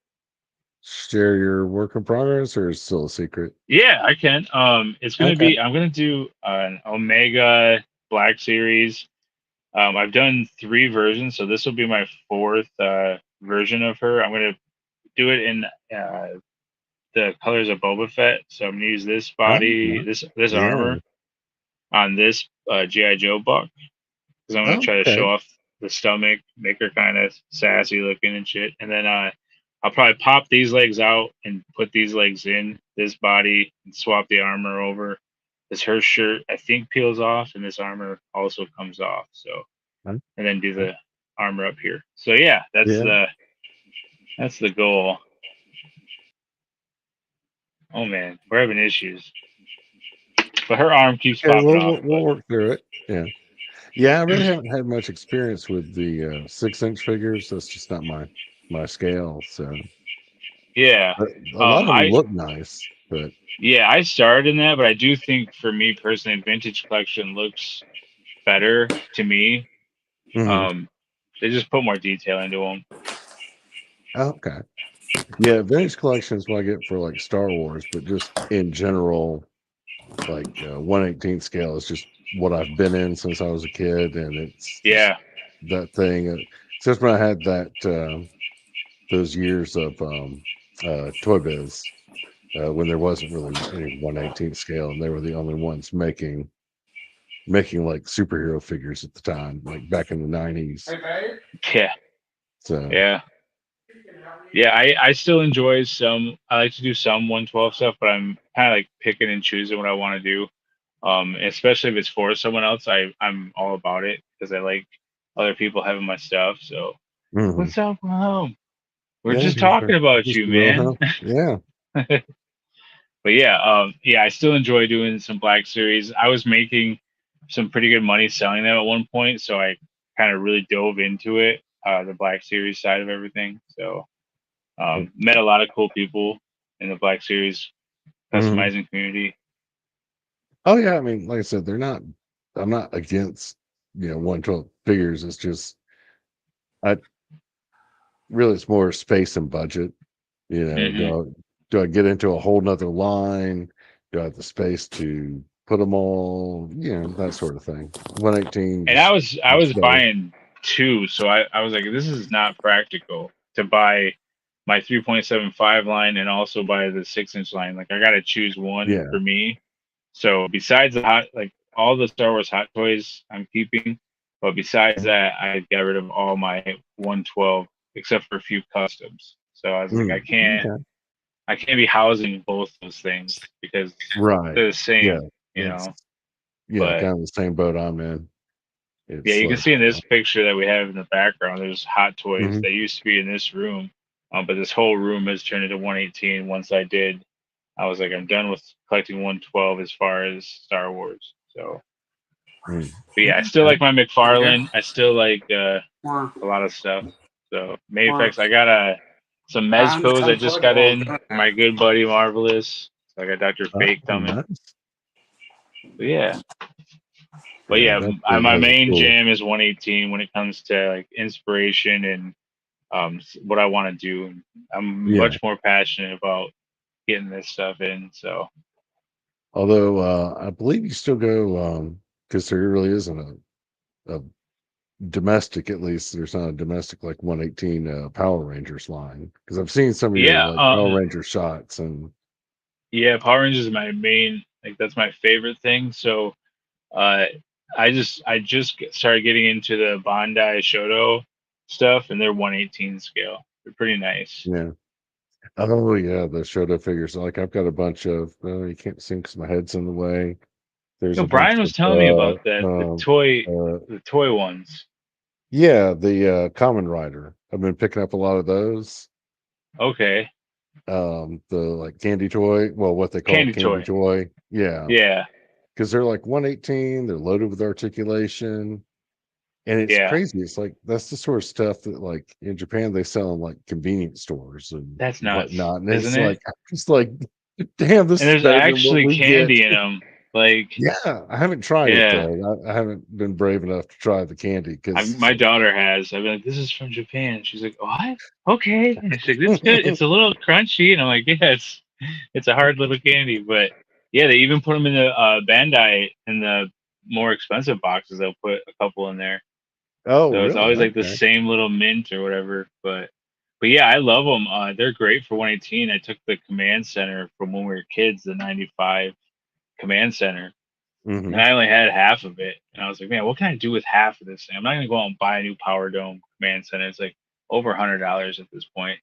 share your work in progress, or is it still a secret? Yeah, I can. It's gonna Okay. be. I'm gonna do an Omega Black Series. I've done 3 versions, so this will be my 4th version of her. I'm gonna do it in the colors of Boba Fett. So I'm gonna use this Oh, body, nice. this Yeah. armor on this GI Joe buck because I'm gonna Oh, try to show okay. off the stomach, make her kind of sassy looking and shit. And then I'll probably pop these legs out and put these legs in this body and swap the armor over. This her shirt I think peels off, and this armor also comes off. So Okay. and then do the armor up here. So yeah, Yeah. that's the goal. Oh man, we're having issues. But her arm keeps Okay. popping Well, off. we'll But work through it. Yeah. Yeah. I really haven't had much experience with the 6-inch figures. That's just not my scale. So yeah, a lot of them I look nice, but yeah I started in that, but I do think for me personally, vintage collection looks better to me. mhm. They just put more detail into them. Okay. Yeah, vintage collection is what I get for like Star Wars, but just in general, like 1/18 scale is just what I've been in since I was a kid, and it's just Yeah, that thing. Since when I had that those years of Toy Biz, when there wasn't really any 1/18 scale, and they were the only ones making like superhero figures at the time, like back in the 90s. yeah, So, yeah. Yeah, I still enjoy some. I like to do some 112 stuff, but I'm kind of like picking and choosing what I want to do. Especially if it's for someone else, I'm all about it because I like other people having my stuff. So, mhm. what's up, home? We're Yeah, just talking about just you, real, man. huh? Yeah. But yeah, I still enjoy doing some Black Series. I was making some pretty good money selling them at one point, so I kind of really dove into it, the Black Series side of everything. So met a lot of cool people in the Black Series Mhm. customizing community. Oh yeah, I mean, like I said, they're not. I'm not against 112 figures. It's just I really it's more space and budget. Hmm. Do I get into a whole nother line? Do I have the space to put them all? That sort of thing. 118 And just I looks was better. buying two, so I was like, this is not practical to buy my 3.75 line and also buy the 6-inch line. Like I got to choose one Yeah. for me. So besides the hot, like all the Star Wars hot toys, I'm keeping. But besides that, I got rid of all my 112 except for a few customs. So I was like, Mm, okay. I can't be housing both those things because Right. they're the Yeah. same, you That's know. yeah, But kind of the same boat I'm in. yeah, It's you can like see in this picture that we have in the background, there's hot toys mhm, that used to be in this room, but this whole room has turned into 118. Once I was like, I'm done with collecting 112 as far as Star Wars. So, mm, but yeah, I still Okay. like my Yeah. McFarlane. I still like Or, a lot of stuff. So, main or effects, I got some Mezcos I just got unpluggable. in. My good buddy Marvelous. So I got Dr. oh, Fate coming. nice. But yeah, but Yeah, yeah, that my has a main cool. jam is 118 when it comes to like inspiration and what I want to do. I'm Yeah. much more passionate about getting this stuff in. So Although I believe you still go because there really isn't a domestic, at least there's not a domestic like 118 Power Rangers line. Because I've seen some of your yeah, like Power Ranger shots and yeah, Power Rangers is my main, like that's my favorite thing. So uh, I just started getting into the Bandai Shoto stuff, and they're 118 scale. They're pretty nice. yeah. Oh yeah, the Shoto figures. Like I've got a bunch of you can't see because my head's in the way. There's Yo, a bunch Brian was of telling me about that uh the toy ones. yeah, the Common Rider. I've been picking up a lot of those. Okay, The like candy toy, well, what they call candy candy toy. toy. Yeah. Yeah, Because they're like 118, they're loaded with articulation. And it's yeah, crazy. It's like that's the sort of stuff that like in Japan they sell in like convenience stores and that's nuts, whatnot. And isn't it's it? like I'm just like, damn, this And is there's better than what actually we get. candy in them. Like, Yeah, I haven't tried it yeah. though. I haven't been brave enough to try the candy because it's My daughter has. I've been like, this is from Japan. She's like, what? Okay. And she's like, it's good. like, It's a little crunchy. And I'm like, yeah, it's a hard little candy. But yeah, they even put them in the Bandai in the more expensive boxes. They'll put a couple in there. oh, So it's really? always like the Okay. same little mint or whatever. But yeah, I love them. They're great for 118. I took the command center from when we were kids, the 95 command center, Hmm. and I only had half of it. And I was like, man, what can I do with half of this thing? I'm not gonna go out and buy a new Power Dome command center. It's like over $100 at this point.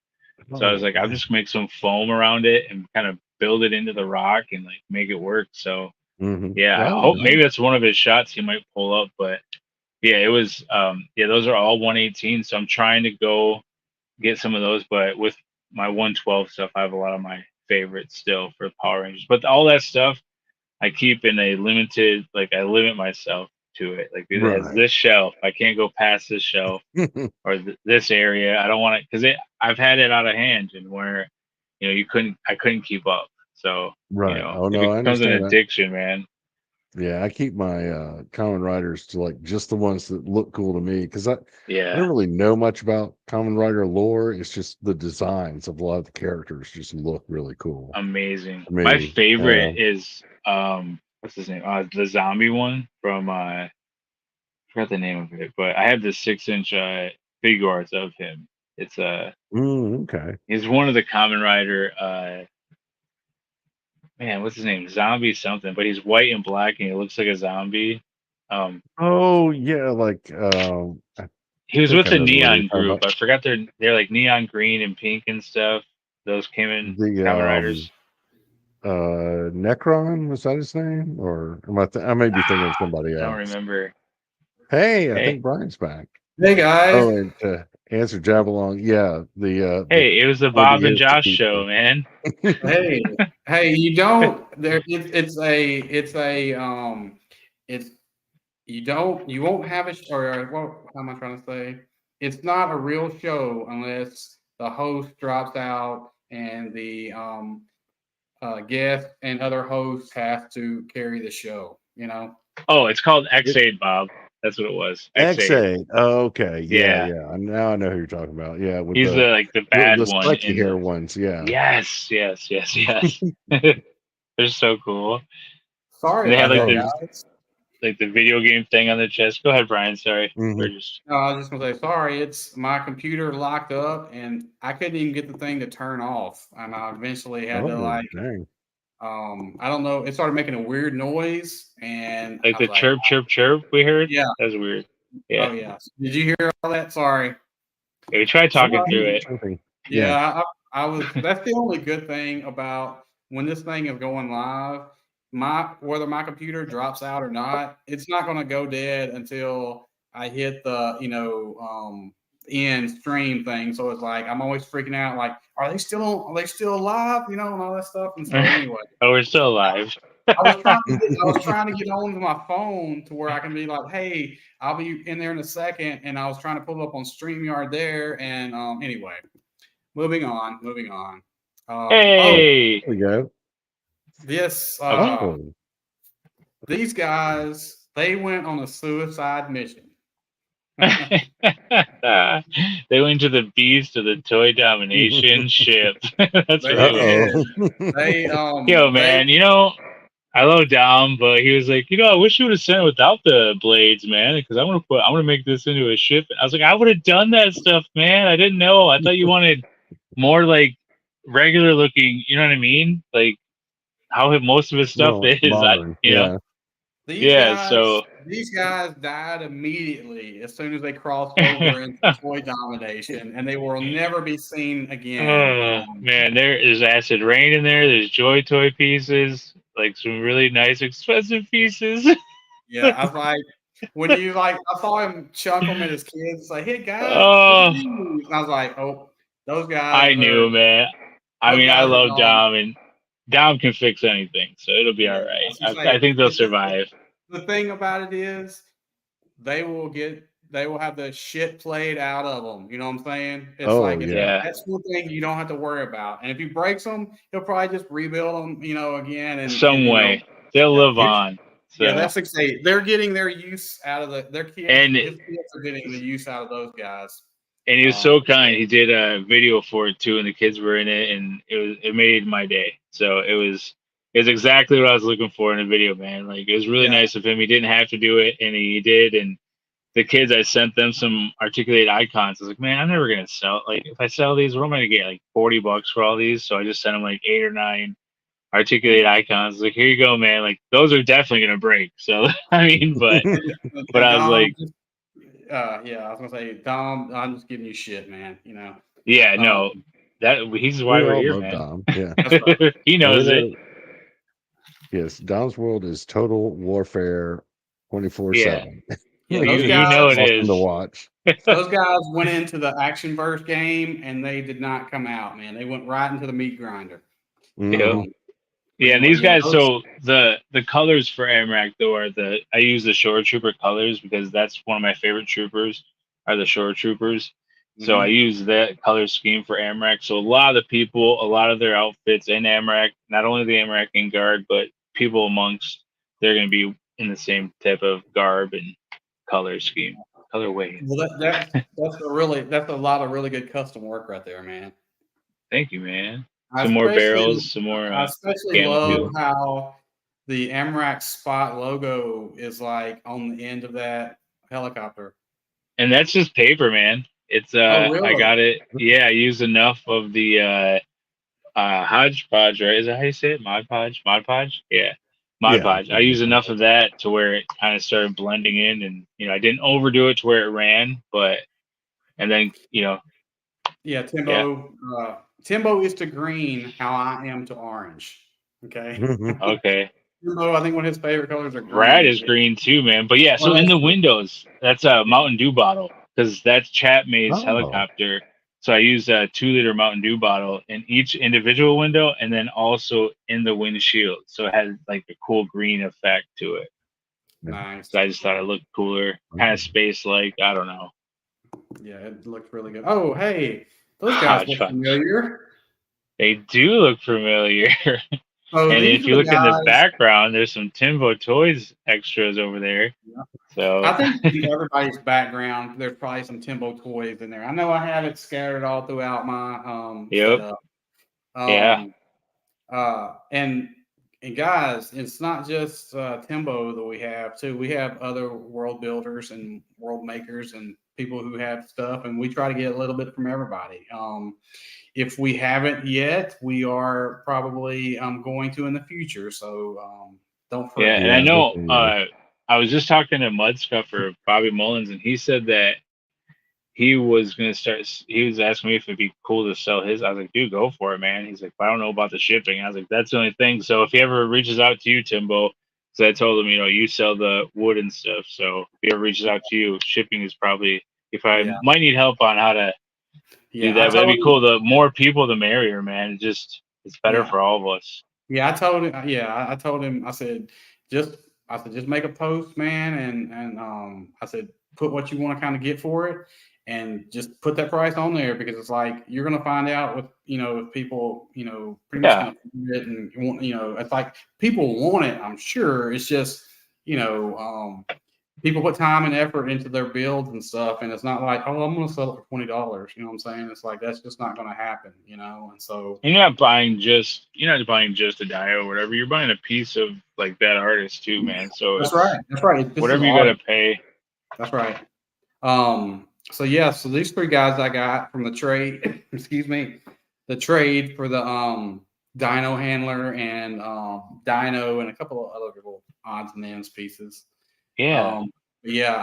So I was Oh, like, I'll man. just make some foam around it and kind of build it into the rock and like make it work. So Hmm. yeah, I Oh, hope nice. maybe that's one of his shots he might pull up. But yeah, it was yeah, those are all 118. So I'm trying to go get some of those, but with my 112 stuff, I have a lot of my favorites still for Power Rangers. But all that stuff I keep in a limited, like I limit myself to it. Like it has Right. this shelf. I can't go past this shelf or this area. I don't want it because I've had it out of hand and where, I couldn't keep up. So, Right. Oh it no, I becomes an understand that. addiction, man. Yeah, I keep my common riders to like just the ones that look cool to me because I Yeah, don't really know much about common rider lore. It's just the designs of a lot of the characters just look really cool amazing. to My me. favorite is what's his name? The zombie one from I forgot the name of it, but I have the 6-inch figure arts of him. It's Okay. he's one of the common rider man, what's his name? Zombie something, but he's white and black and he looks like a zombie. Um, Oh yeah, like I he was think with I the know the one you're neon talking group. about. I forgot they're like neon green and pink and stuff. Those came in The Kamen Riders. Necron, was that his name? Or I may be thinking of Ah, somebody I don't else. remember. Hey, I Hey, think Brian's back. hey guys. Oh, and to answer Jabalong, yeah, the hey, it was the point Bob and is to Josh keep show, man. Hey, hey, you don't there it's a it's you won't have it, or what? How am I trying to say? It's not a real show unless the host drops out and the guest and other hosts have to carry the show. Oh, it's called It, X8, Bob. That's what it was. X8. X8. Oh, okay. Yeah, Yeah, yeah. Now I know who you're talking about. Yeah, with he's the like the bad the one spiky in the. hair ones. Yeah. Yes, yes, yes, yes. They're so cool. Sorry And they have about like that, Oh. the video game thing on their chest. Go ahead, Brian. Sorry, we're Mhm. just. No, I was just gonna say sorry. It's my computer locked up, and I couldn't even get the thing to turn off, and I eventually had to Oh, like, dang. I don't know. It started making a weird noise, and Like I was the like, chirp, chirp, chirp we heard. yeah, That was weird. oh Yeah. yeah. Did you hear all that? Sorry. Yeah, we tried talking Somebody, through it. Chirping. yeah, Yeah. I was. That's the only good thing about when this thing is going live. Whether my computer drops out or not, it's not going to go dead until I hit the end stream thing. So it's like I'm always freaking out. Like, are they still alive? And all that stuff. And so anyway, Oh, we're still alive. I was trying to get onto my phone to where I can be like, hey, I'll be in there in a second. And I was trying to pull it up on StreamYard there. And anyway, moving on. Oh, Hey. There we go. this Okay. Oh. these guys, they went on a suicide mission. They went to the beast of the toy domination ship. That's what They they did. went. Uh-oh. Yo, They man, I love Dom, but he was like, I wish you would have sent it without the blades, man, because I'm gonna make this into a ship. I was like, I would have done that stuff, man. I didn't know. I thought you wanted more like regular looking. You know what I mean? Like how most of his stuff No, is. modern. Yeah. these Yeah. guys So these guys died immediately as soon as they crossed over into toy domination, and they will never be seen again. Man, there is acid rain in there. There's Joy Toy pieces, like some really nice, expensive pieces. Yeah, I was like, when you I saw him chunk them at his kids, like, "Hey guys, look at Oh, these." And I was like, "Oh, those guys I are knew, man. I those mean, I guys are love gone." Dom, and Dom can fix anything, so it'll be Yeah, all I right. was just I like, think they'll survive. the thing about it is they will have the shit played out of them. You know what I'm saying? It's Oh, like yeah. Yeah, that's one thing you don't have to worry about. And if he breaks them, he'll probably just rebuild them, again, and some way they'll yeah, live on. yeah, So, that's exciting. They're getting their use out of their kids. and His kids are getting the use out of those guys. he was so For kind. sure. He did a video for it too, and the kids were in it, and it made my day. So it's exactly what I was looking for in a video, man. Like it was really Yeah, nice of him. He didn't have to do it, and he did. And the kids, I sent them some articulated icons. I was like, man, I'm never gonna sell. Like if I sell these, what am I gonna get? Like $40 for all these? So I just sent them like 8 or 9 articulated icons. Like here you go, man. Like those are definitely gonna break. So I mean, but and I was Dom. like. Yeah, I was gonna say, Dom. I'm just giving you shit, man. Yeah, Um, no, that he's why We we're all here, love man. Dom. Yeah. that's right. He And we knows it. know, yes, Dom's world is total warfare Yeah, 24/7. Yeah, you those you guys. know it Awesome to is. watch. Those guys went into the action verse game and they did not come out, man. They went right into the meat grinder. Yeah, Hmm. But yeah. And anyway, these yeah, guys. those. So the colors for AMRAC though are I use the Shore Trooper colors because that's one of my favorite troopers are the Shore Troopers. So I Mhm. use that color scheme for AMRAC. So a lot of the people, a lot of their outfits in AMRAC, not only the AMRAC in guard, but people amongst, they're going to be in the same type of garb and color scheme, colorway. Well, that's a lot of really good custom work right there, man. Thank you, man. I Some more especially barrels, some more I especially gamma love fuel. how the Amrak Spot logo is like on the end of that helicopter. And that's just paper, man. It's Oh, I really? got it. Yeah, I used enough of the hodgepodge, right? Is that how you say it? Mod Podge? Mod Podge? Yeah. Mod Yeah. Podge. I used enough of that to where it kind of started blending in and I didn't overdo it to where it ran, but and then, Yeah, yeah. Timbo is to green how I am to orange. Okay. Okay. Timbo, I think one of his favorite colors are Brad green. is green too, man. But yeah, Well, so in that's the windows, that's a yeah. Mountain Dew bottle because that's Chapmay's Oh. helicopter. So I use a 2-liter Mountain Dew bottle in each individual window and then also in the windshield. So it has like a cool green effect to it. Nice. So I just thought it looked cooler, kind of space like. I don't know. Yeah, it looked really good. Oh, hey, those guys look Hodgepodge. familiar. They do look familiar. So And these if are you the look in the guys. background, there's some Timbo Toys extras over there. Yeah. So I think in everybody's background, there's probably some Timbo toys in there. I know I have it scattered all throughout my yep, setup. yeah, Um, and guys, it's not just Timbo that we have too. We have other world builders and world makers and people who have stuff, and we try to get a little bit from everybody. If we haven't yet, we are probably going to in the future. So don't yeah. fret. And I Yeah, know yeah. I was just talking to Mud Scuffer Bobby Mullins, and he said that he was gonna start. He was asking me if it'd be cool to sell his. I was like, dude, go for it, man. He's like, I don't know about the shipping. I was like, that's the only thing. So if he ever reaches out to you, Timbo, so I told him, you sell the wood and stuff. So if he ever reaches out to you, shipping is probably. If I Yeah, might need help on how to do yeah. I that, but that'd told be him. cool. The more people, the merrier, man. It's better Yeah, for all of us. yeah. I told him. Yeah, I told him. Just. I said, just make a post, man, and I said, put what you want to kind of get for it, and just put that price on there because it's like you're gonna find out with if people pretty much Yeah, can afford it and want it's like people want it. I'm sure it's just you know people put time and effort into their builds and stuff, and it's not like, oh, I'm going to sell it for $20. You know what I'm saying? It's like that's just not going to happen. And so you're not buying just a die or whatever. You're buying a piece of like that artist too, man. So that's right. it's That's right. This is whatever you gotta art. pay. That's right. So yeah, so these three guys I got from the trade, excuse me, the trade for the Dino handler and Dino and a couple of other little odds and ends pieces. Yeah. Yeah,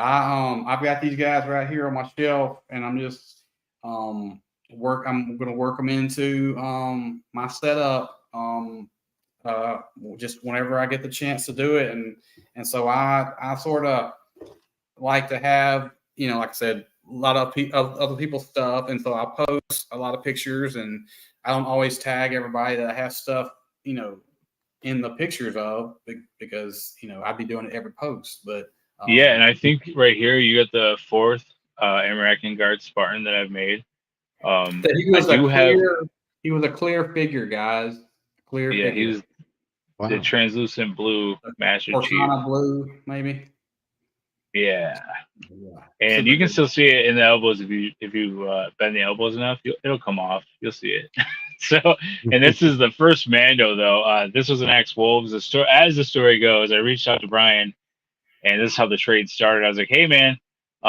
I've got these guys right here on my shelf, and I'm just I'm gonna work them into my setup just whenever I get the chance to do it, and so I sort of like to have like I said a lot of other people's stuff, and so I post a lot of pictures, and I don't always tag everybody that I have stuff you know in the pictures of because I'd be doing it every post, but Yeah, and um, I think right here you got the fourth American Guard Spartan that I've made. that I do have he was a clear figure, guys. Clear yeah, figure. he's the Wow. translucent blue Master Chief. Cortana blue, maybe. Yeah. Yeah. And Super you can good. still see it in the elbows if you bend the elbows enough, it'll come off. You'll see it. So, and this is the first Mando though. This was an Axe Wolves. The story, as the story goes, I reached out to Brian, and this is how the trade started. I was like, "Hey man,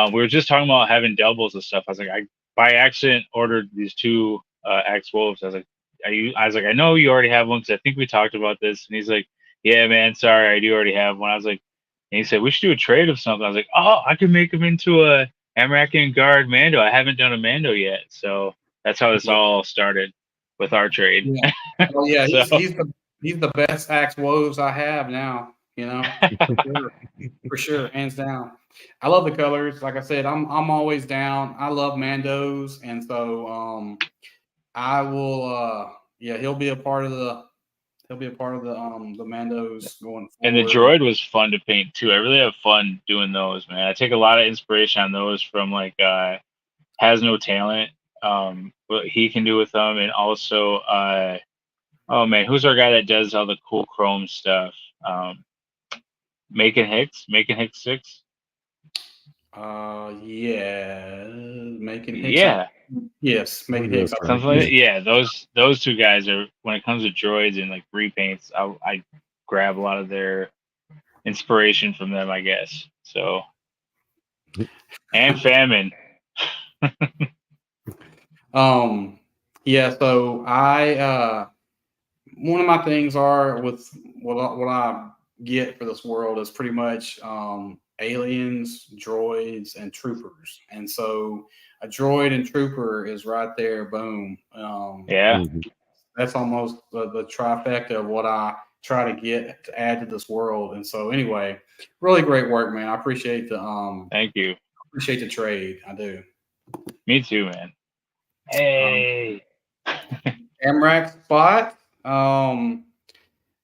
we were just talking about having doubles and stuff." I was like, "I by accident ordered these two Axe Wolves." I was like, I was like, "I know you already have one because I think we talked about this." And he's like, "Yeah, man, sorry, I do already have one." I was like, and he said, "We should do a trade of something." I was like, "Oh, I could make him into a American Guard Mando. I haven't done a Mando yet." So that's how this Yeah. all started with our trade. Yeah. Oh yeah, So he's the best axe woes I have now. For sure, for sure, hands down. I love the colors. Like I said, I'm always down. I love Mandos, and so I will. Yeah, he'll be a part of the Mandos going and the forward. And droid was fun to paint too. I really have fun doing those, man. I take a lot of inspiration on those from like Has No Talent, what he can do with them, and also oh man, who's our guy that does all the cool chrome stuff? Um, Making Hicks 6. yeah, making Hicks. Yeah, Yes, That making Hicks. does sound something like that. good. Yeah, those two guys are when it comes to droids and like repaints, I grab a lot of their inspiration from them, I guess. So and Famine. Um, yeah, so one of my things are with what I get for this world is pretty much aliens, droids, and troopers. And so a droid and trooper is right there, boom. Yeah, Mhm. That's almost the trifecta of what I try to get to add to this world. And so anyway, really great work, man. I thank you. appreciate the trade. I do. Me too, man. Um, Hey. Amrak spot.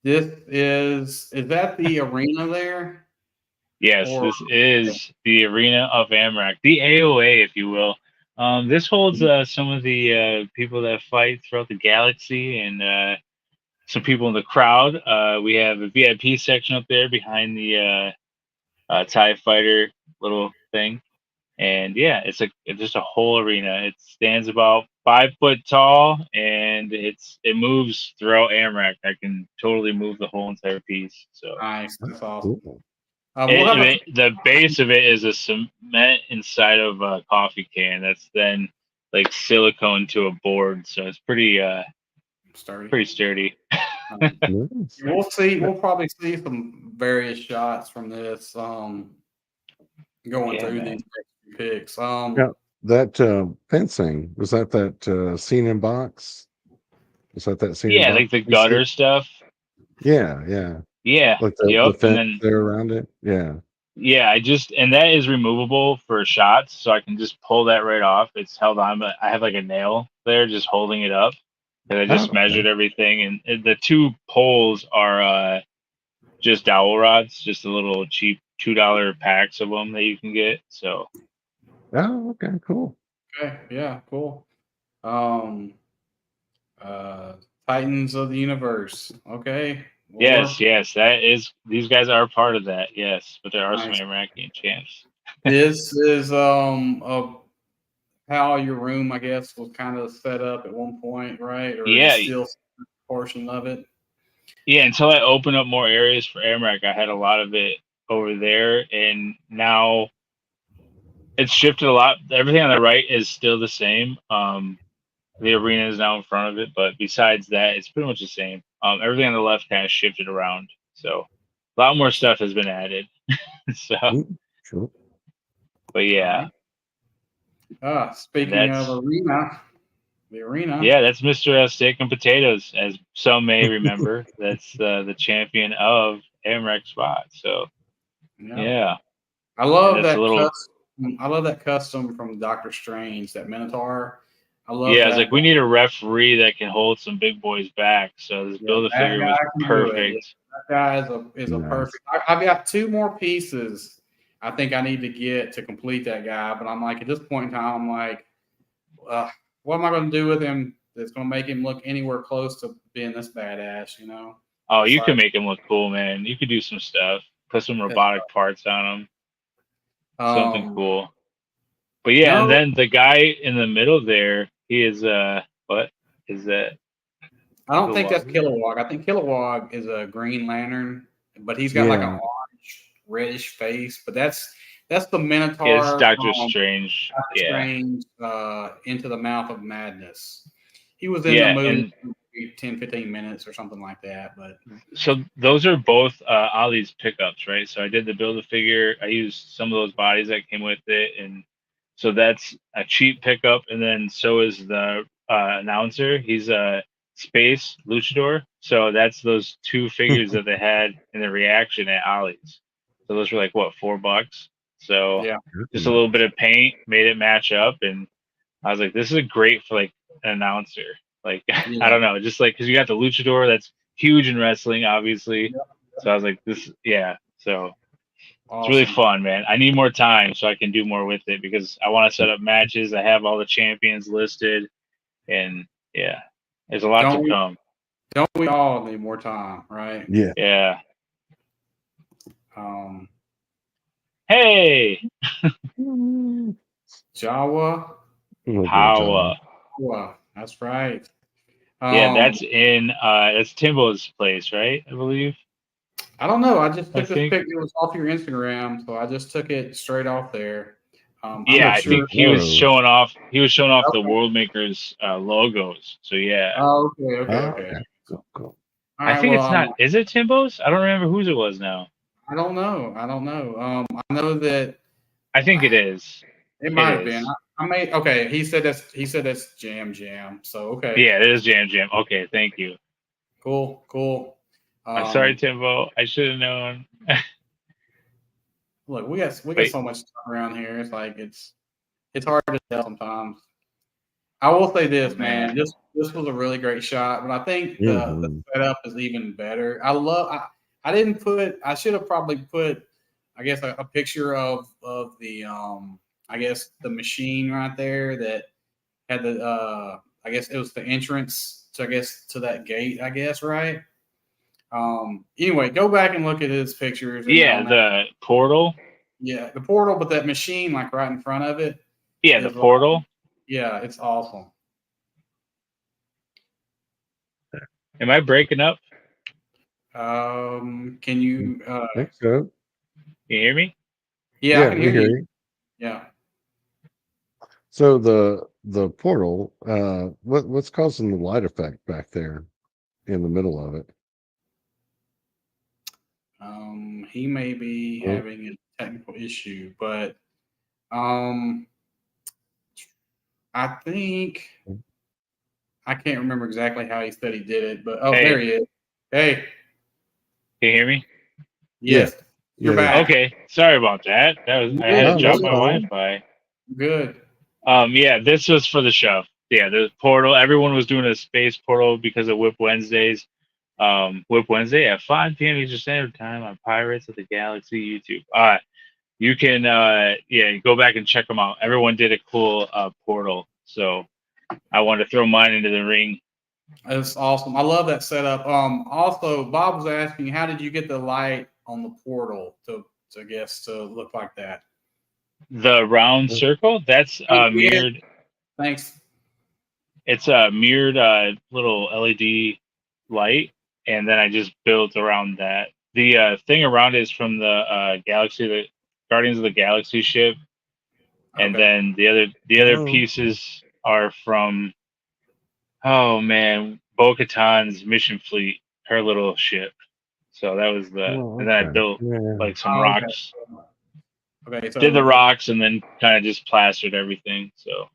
This is that the arena there? Yes, Or this is the Arena of Amrak, the AOA, if you will. This holds some of the people that fight throughout the galaxy and some people in the crowd. We have a VIP section up there behind the TIE fighter little thing. And yeah, it's just a whole arena. It stands about 5 foot tall, and it moves throughout Amrak. I can totally move the whole entire piece. So nice. That's awesome. Cool. We'll have a the base of it is a cement inside of a coffee can that's then like silicone to a board. So it's pretty sturdy. sturdy. Nice. We'll see. We'll probably see some various shots from this. Going Yeah, through man. these next few picks. Yeah, that fencing, was that scene in box? Was that scene in Yeah, box? like the gutter stuff. Yeah. Yeah. Like the Yep. And fence then there around it. Yeah. yeah, and that is removable for shots, so I can just pull that right off. It's held on, but I have like a nail there just holding it up. And I just Oh, measured okay. everything, and the 2 poles are just dowel rods, just a little cheap $2 packs of them that you can get. So Oh, okay, cool. Okay. Yeah. Cool. Um. Titans of the Universe. Okay. yes, Or these guys are part of that. Yes, but there are some nice. Amrakian champs. This is how your room, I guess, was kind of set up at one point, right? Or is it Yeah, still a portion of it? yeah. Until I opened up more areas for Amrak, I had a lot of it over there, and now it's shifted a lot. Everything on the right is still the same. The arena is now in front of it, but besides that, it's pretty much the same. Everything on the left kind of shifted around, so a lot more stuff has been added. So, Sure. but All yeah, right. and Speaking of that's the arena. yeah, that's Mr. Steak and Potatoes, as some may remember. That's the champion of Amrek spot. So Yeah. yeah, I and love that's a that little. custom. I love that custom from Doctor Strange, that Minotaur. I love Yeah, it's that. like we need a referee that can hold some big boys back. So this Yeah, build a that figure guy was can do it. Yeah, perfect. that guy is a Nice. perfect. I've got 2 more pieces. I think I need to get to complete that guy, but I'm like at this point in time, I'm like, what am I going to do with him that's going to make him look anywhere close to being this badass? You know, Oh, it's you can like, make him look cool, man. You could do some stuff. Put some robotic parts on him. Something um, cool. But yeah, and no, then the guy in the middle there, he is what is that? I don't think that's Kilowog? Kilowog. I think Kilowog is a Green Lantern, but he's got like an Yeah. orange, reddish face. But that's the Yeah, it's Minotaur Doctor from Strange. Doctor Yeah. Strange, Into the Mouth of Madness. He was in the Yeah, movie and 10, 15 minutes or something like that. But so those are both Ollie's pickups, right? So I did the build a figure. I used some of those bodies that came with it, and so that's a cheap pickup. And then so is the announcer. He's a space luchador. So that's those 2 figures that they had in the reaction at Ollie's. So those were like what, $4. So yeah, just a little bit of paint made it match up, and I was like, this is great for like an announcer. Like I yeah, don't know, just like because you got the luchador that's huge in wrestling, obviously. yeah. So I was like, this, yeah. So it's really Awesome. fun, man. I need more time so I can do more with it because I want to set up matches. I have all the champions listed, and yeah, there's a lot to Don't we? come. Don't we all need more time, right? Yeah. Yeah. Um, Hey, Jawa. Little bit of Power. time. Jawa. That's right. Yeah, Um, that's Timbo's place, right? I believe. I don't know. I just I took this think. picture. It was off your Instagram, so I just took it straight off there. I'm Yeah, not I sure. think he was Whoa. showing off. He was showing off the Okay. World Makers logos. So yeah, Oh, okay. Oh, Okay. okay. Cool. All I right. think Well, it's not. Is it Timbo's? I don't remember whose it was now. I don't know. I don't know. I know that I think it is. it It might have been. is. I may. Okay. He said that's Jam. So okay. Yeah, it is Jam Jam. Okay, thank you. Cool. I'm sorry, Timbo. I should have known. Look, we got But so much stuff around here. It's like it's hard to tell sometimes. I will say oh this, man. man, This was a really great shot, but I think the Mhm. setup is even better. I didn't put. I should have probably put I guess a picture of the I guess the machine right there that had the I guess it was the entrance to I guess to that gate, I guess, right? Anyway, go back and look at his pictures and Yeah, on that. the portal. Yeah, the portal, but that machine like right in front of it Yeah, the is portal. yeah, it's awesome. Am I breaking up? Can you I think so. You hear me? yeah, I Yeah, can we hear hear you. you. Yeah. So the portal, what's causing the light effect back there in the middle of it? He may be Oh, having a technical issue, but um I think I can't remember exactly how he said he did it, but oh, there Hey, he is. Hey, can you hear me? yeah, yes, you're yeah, yeah. back. Okay, sorry about that. I had to Good, No, drop that's my good, fine. Wi-Fi. good. Yeah, this was for the show. Yeah, the portal. Everyone was doing a space portal because of Whip Wednesdays. Whip Wednesday at 5 p.m. Eastern Standard Time on Pirates of the Galaxy YouTube. You can yeah, go back and check them out. Everyone did a cool portal, so I wanted to throw mine into the ring. That's awesome. I love that setup. Also, Bob was asking, how did you get the light on the portal to guess to look like that? The round circle, that's Oh, yeah. mirrored. Thanks. It's a mirrored little LED light, and then I just built around that. The thing around it is from the Galaxy, the Guardians of the Galaxy ship, and Okay. then the other Oh, pieces are from, oh man, Bo-Katan's mission fleet, her little ship. So that was and oh, then I okay. built Yeah. like some Oh, okay. rocks, Okay. did So the rocks, and then kind of just plastered everything. So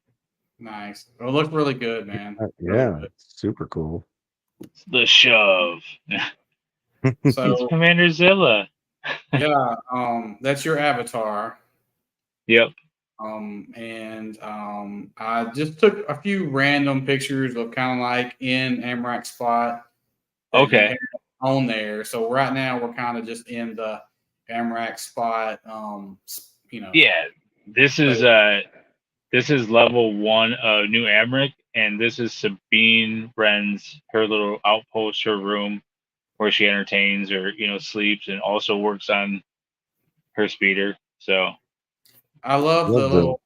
nice. It looked really good, man. Really Yeah, good. super cool. the shove. It's So Commander Zilla. yeah, that's your avatar. Yep. And I just took a few random pictures of kind of like in Amrak spot that you Okay. have on there. So right now we're kind of just in the Amrak spot. Yeah. This But is uh this is level 1 of New Amric, and this is Sabine Wren's her little outpost, her room where she entertains or sleeps and also works on her speeder. So I love the Love the little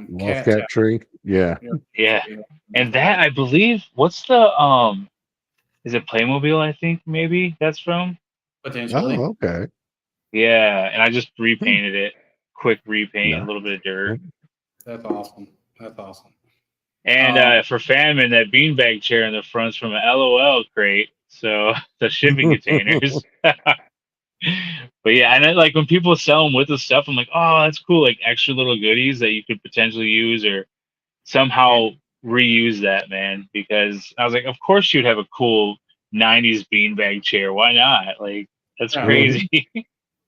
love cat cat tree. Yeah. tower. yeah. Yeah, And that right. I believe, what's the is it Playmobil, I think maybe that's from? Potentially. Oh, okay. Yeah, and I just Hmm, repainted it. Quick repaint, a nice. little bit of dirt. That's awesome. That's awesome. And Um, for Famine, that beanbag chair in the front's from an LOL crate. So the shipping containers. But yeah, and then, like when people sell them with the stuff, I'm like, oh, that's cool. Like extra little goodies that you could potentially use or yeah, somehow reuse that, man. Because I was like, of course you'd have a cool 90s beanbag chair. Why not? Like, that's yeah. crazy.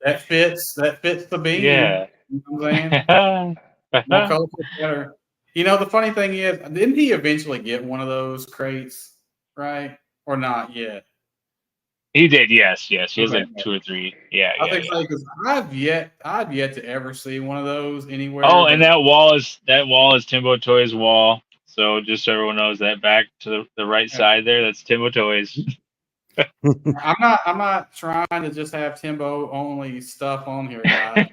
That fits the beam. Yeah. You know what I'm saying? More colorful, better. The funny thing is, didn't he eventually get one of those crates, right? Or not yet? He did, yes, yes. He has Okay. like two or three. Yeah, I yeah, think yeah. so because I've yet to ever see one of those anywhere. Oh, But and that wall is Timbo Toys wall. So just so everyone knows that back to the right yeah, side there, that's Timbo Toys. I'm not trying to just have Timbo only stuff on here, guys.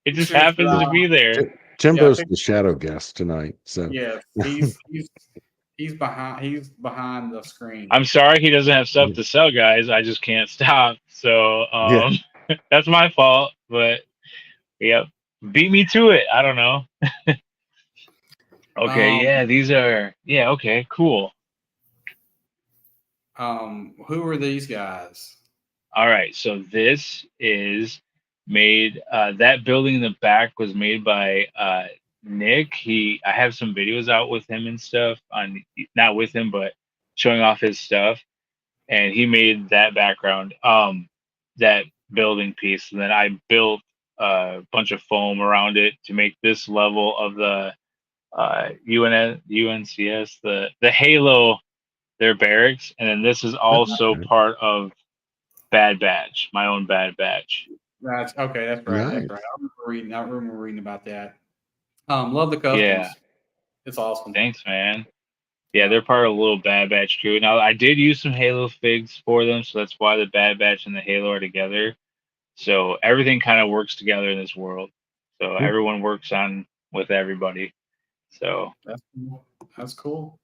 It just Pictures that happens to be there. yeah, Timbo's the shadow guest tonight. So yes, he's behind the screen. I'm sorry he doesn't have stuff to sell, guys. I just can't stop. So yeah. that's my fault. But yep. Beat me to it. I don't know. Okay, Um, yeah, okay, cool. who are these guys? All right, so this is made. That building in the back was made by Nick. I have some videos out with him and stuff on, not with him, but showing off his stuff. And he made that background, that building piece, and then I built a bunch of foam around it to make this level of the UNCS, the Halo, their barracks, and then this is also Okay. part of Bad Batch, my own Bad Batch. That's okay. That's right. That's Nice. right. I remember reading about that. Love the Yeah, customs. It's awesome. thanks, man. Yeah, Yeah. they're part of a little Bad Batch crew. Now, I did use some Halo figs for them, so that's why the Bad Batch and the Halo are together. So everything kind of works together in this world. So Hmm. everyone works on with everybody. So, That's cool. That's cool.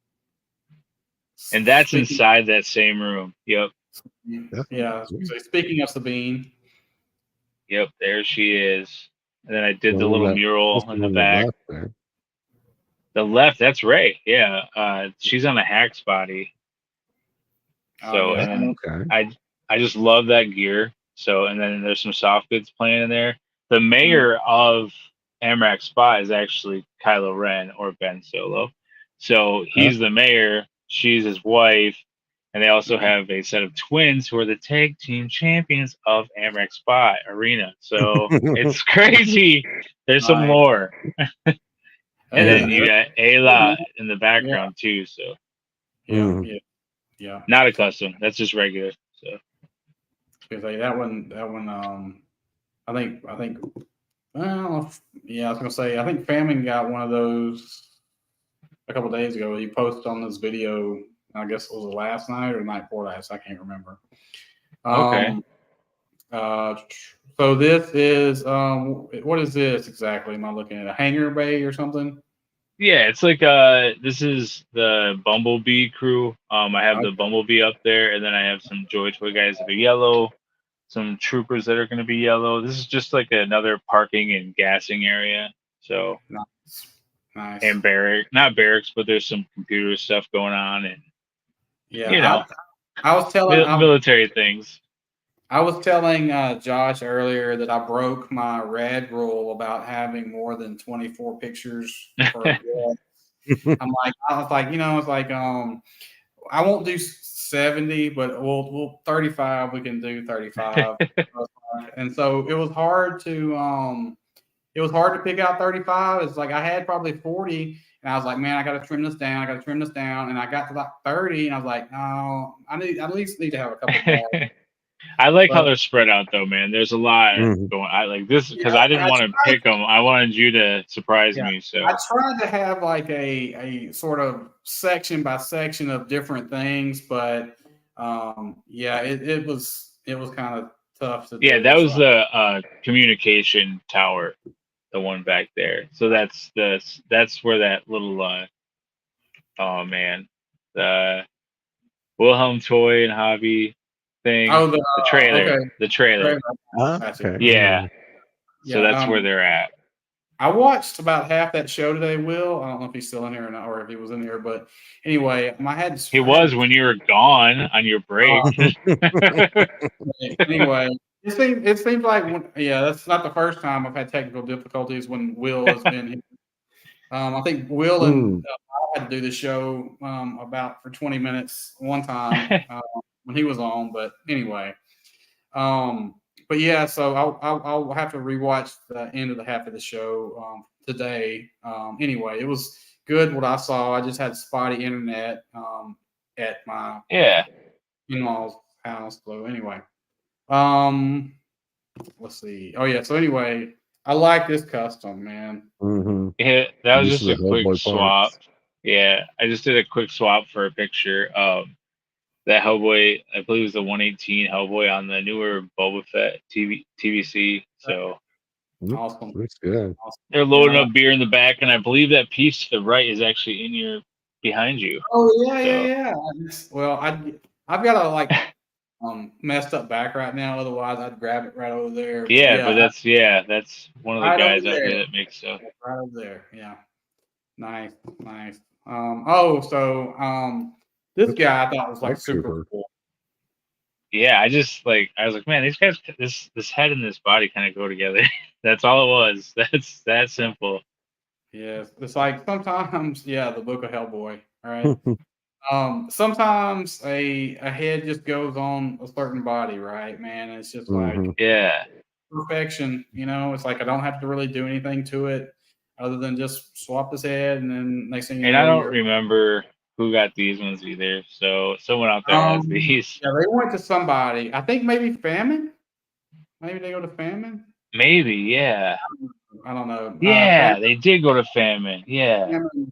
and that's Speaking, inside that same room. Yep, Yeah. yeah. Cool. So speaking of Sabine, yep, there she is. And then I did The the one little that mural just the in the one that back. left there. The left, that's Ray. Yeah, she's on a hack's body. oh So, yeah, and then Okay. I just love that gear. So, and then there's some soft goods playing in there. The Mm, mayor of Amrak Spa is actually Kylo Ren or Ben Solo. So Huh? he's the mayor, she's his wife, and they also mm, have a set of twins who are the tag team champions of Amrak Spa Arena. So it's crazy. There's some nice. lore. And Hey, then Yeah. you that's got cool, man. Ayla in the Yeah, background too. So yeah, Mhm. yeah, yeah. not a custom. That's just regular. So Because like that one, I think. Well, yeah, I was gonna say, I think Famine got one of those a couple days ago. He posted on this video. I guess it was last night or the night before last. I can't remember. okay. Um. Uh. So this is What is this exactly? Am I looking at a hangar bay or something? Yeah, it's like this is the Bumblebee crew. I have the Bumblebee up there, and then I have some Joy Toy guys that are yellow, some troopers that are going to be yellow. This is just like another parking and gassing area. So Nice, nice. and not barracks, but there's some computer stuff going on, and Yeah, you know, I was telling military things. Josh earlier that I broke my rad rule about having more than 24 pictures per guest. I was like, it's like I won't do 70, but we'll 35. We can do 35. And so it was hard to pick out 35. It's like I had probably 40, and I was like, man, I got to trim this down. I got to trim this down, and I got to like 30, and I was like, no, I at least need to have a couple more. I like how But they're spread out though, man. There's a lot Mhm. going. I like this yeah, because I didn't I want to tried. pick them. I wanted you to surprise Yeah, me. I So tried to have like a sort of section by section of different things, but yeah, it was kind of tough to yeah, do. that So was the communication tower, the one back there. So that's where that little oh man, the Wilhelm toy and hobby thing, oh, okay, the great. trailer. Gotcha. Okay. Yeah, so Yeah, that's where they're at. I watched about half that show today. Will, I don't know if he's still in here or not, or if he was in here, but anyway, He was when you were gone on your break. anyway, it seems like yeah, that's not the first time I've had technical difficulties when Will has been here. I think Will and Mm. I had to do the show about for 20 minutes one time when he was on. But anyway, um, but yeah, so I'll have to rewatch the end of the half of the show today. Anyway, it was good what I saw. I just had spotty internet at my Yeah, in-laws' house. So anyway, um, let's see. Oh yeah. So anyway, I like this custom, man. Mhm. yeah, that was These just are a the quick Hellboy swap. parts. Yeah, I just did a quick swap for a picture of that Hellboy. I believe it was the 118 Hellboy on the newer Boba Fett TVC. So Mm, Awesome. looks good. Awesome. they're Yeah. loading up beer in the back, and I believe that piece to the right is actually in your behind you. Oh yeah, yeah, So yeah. Well, I've got a messed up back right now. Otherwise, I'd grab it right over there. But yeah, but yeah, that's one of the right over guys out there. here that makes stuff. Right over there. Yeah. Nice, nice. Oh, so this That's guy I thought was like Dark super Trooper. cool. Yeah, I was like, man, these guys, this head and this body kind of go together. That's all it was. That's that simple. Yes, it's like sometimes, yeah, the Book of Hellboy. All right. Sometimes a head just goes on a certain body, right, man? It's just like Mhm. Yeah, perfection. It's like I don't have to really do anything to it other than just swap his head, and then next thing you and I know, don't you're. remember who got these ones either. So someone out there has these. Yeah, they went to somebody. I think maybe Famine. Maybe they go to famine. Maybe, yeah. I don't know. Yeah, they did go to famine. Yeah. Famine.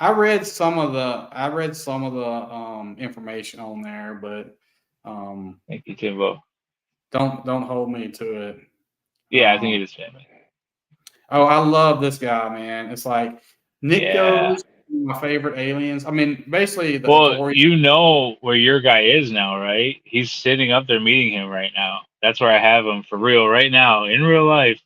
I read some of the information on there, but um, Thank you, Timbo. don't hold me to it. Yeah, I think Um, it is famine. oh, I love this guy, man. It's like Nick Yeah. goes, my favorite aliens. I mean, basically the Well, Tori. you know where your guy is now, right? He's sitting up there meeting him right now. That's where I have him for real right now in real life.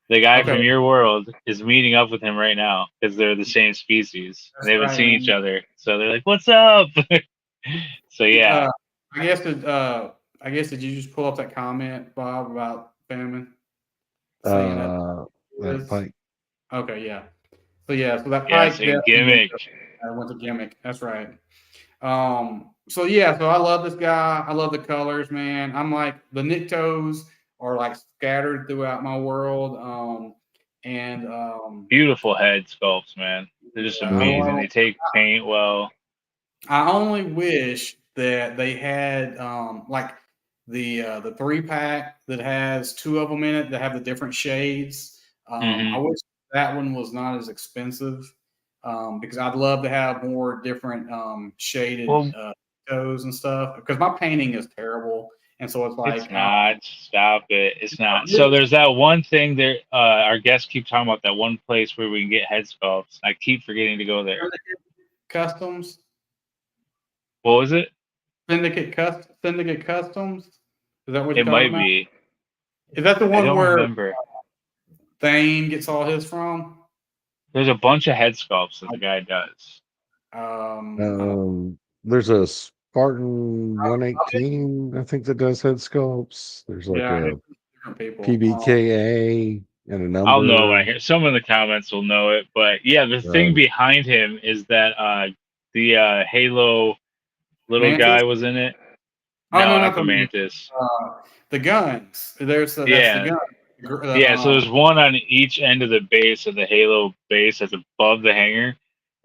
The guy Okay, from your world is meeting up with him right now because they're the same species. that's They haven't right, seen each man. other, so they're like, "What's up?" So yeah, Uh, I guess did you just pull up that comment, Bob, about famine saying that Uh, that is Pike. okay? Yeah. So yeah, so that yes, Pike and definitely gimmick. went to gimmick. That's right. So yeah, so I love this guy. I love the colors, man. I'm like the Nyctos are like scattered throughout my world. And Beautiful head sculpts, man. They're just I, amazing. Mhm. They take paint well. I only wish that they had like the 3 pack that has two of them in it that have the different shades. I Hmm. wish that one was not as expensive because I'd love to have more different shaded Well, toes and stuff. Because my painting is terrible, and so it's it's like not. Stop it. It's not. So there's that one thing there. Our guests keep talking about that one place where we can get head sculpts. I keep forgetting to go there. Customs, What was it? Syndicate Customs. Is that what you're It talking might about? be. Is that the I one don't where remember. Thane gets all his from? There's a bunch of head sculpts that the guy does. I don't. There's a Spartan I'll 118, I think, that does head sculpts. There's like Yeah, a it's different people. PBKA and a I'll know when I number. hear. Someone in the comments will know it. But yeah, the thing Um, behind him is that the Halo little Mantis? guy was in it. Oh No, no, not not the the Mantis. the guns. That's the Yeah, gun. yeah. So there's one on each end of the base of the Halo base that's above the hangar,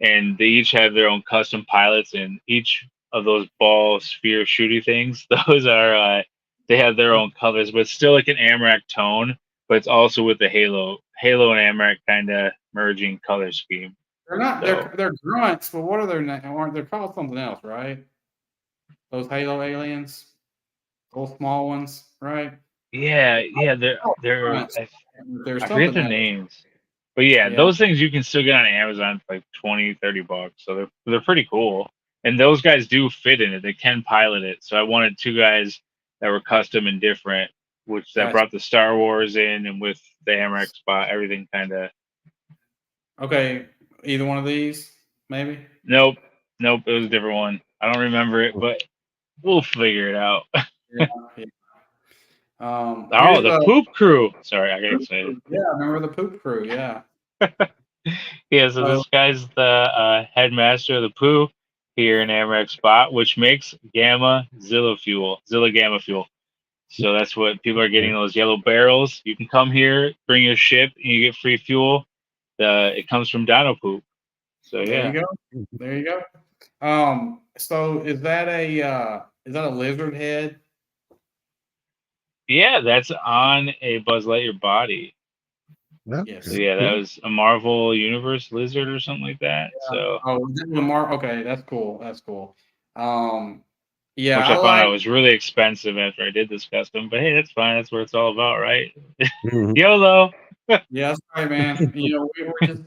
and they each have their own custom pilots, and each of those ball sphere shooty things, those are they have their own colors, but it's still like an Amrak tone, but it's also with the Halo and Amrak kind of merging color scheme. They're not. So They're grunts, but what are their names? Aren't they called something else? Right? Those Halo aliens, those small ones, right? yeah, yeah, Oh, they're grunts. There's I forget something their else. names. But yeah, Yeah, those things you can still get on Amazon for like 20, $30. So they're pretty cool. And those guys do fit in it. They can pilot it. So I wanted two guys that were custom and different, which that gotcha. brought the Star Wars in and with the Amrex spot, everything kind of Okay, either one of these, maybe. nope. Nope, it was a different one. I don't remember it, but we'll figure it out. Yeah. Yeah. Oh, Here's the the poop crew. Sorry, I gotta poop say crew. Yeah, I remember the poop crew. Yeah. it. Yeah, so Uh, this guy's the headmaster of the poo here in Amrex Spot, which makes Zilla Gamma fuel. So that's what people are getting those yellow barrels. You can come here, bring your ship, and you get free fuel. It comes from Dino poop. So there you yeah, go. There you go. So is that a lizard head? yeah, that's on a Buzz Lightyear body. So Yes. okay, yeah, that cool. was a Marvel Universe lizard or something like that. So Oh, is it Lamar? Okay, that's cool. That's cool. Um, yeah, which I I found like. out was really expensive after I did this custom, but hey, that's fine. That's what it's all about, right? Mhm. YOLO. Yeah, that's right, man. We're just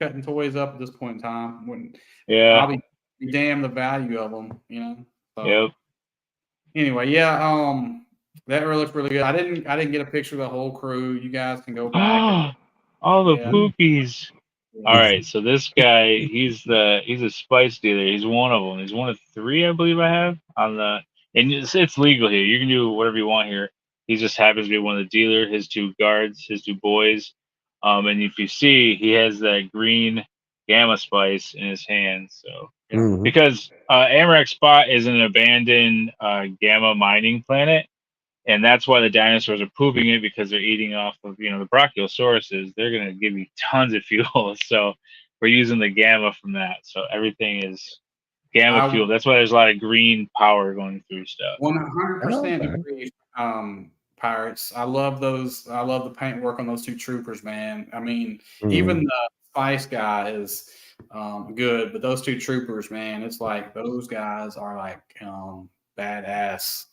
cutting toys up at this point in time. When Yeah. I'll be damn the value of them, you know. Yep. So anyway, yeah, that really looks really good. I didn't get a picture of the whole crew. You guys can go back and All the yeah, poopies. All yeah. right, so this guy, he's a spice dealer. He's one of them. He's one of three, I believe I have on the, and it's legal here. You can do whatever you want here. He just happens to be one of the dealer. His two guards, his two boys, and if you see, he has that green gamma spice in his hand. So Mhm. because Amarak Spot is an abandoned gamma mining planet, and that's why the dinosaurs are pooping it because they're eating off of the brachiosauruses. They're going to give you tons of fuel. So we're using the gamma from that. So everything is gamma I fuel. That's why there's a lot of green power going thhrou stuff. 100% Okay. agree. Pirates. I love those. I love the paintwork on those two troopers, man. I mean, even Mhm. the Spice guy is good, but those two troopers, man, it's like those guys are like badass.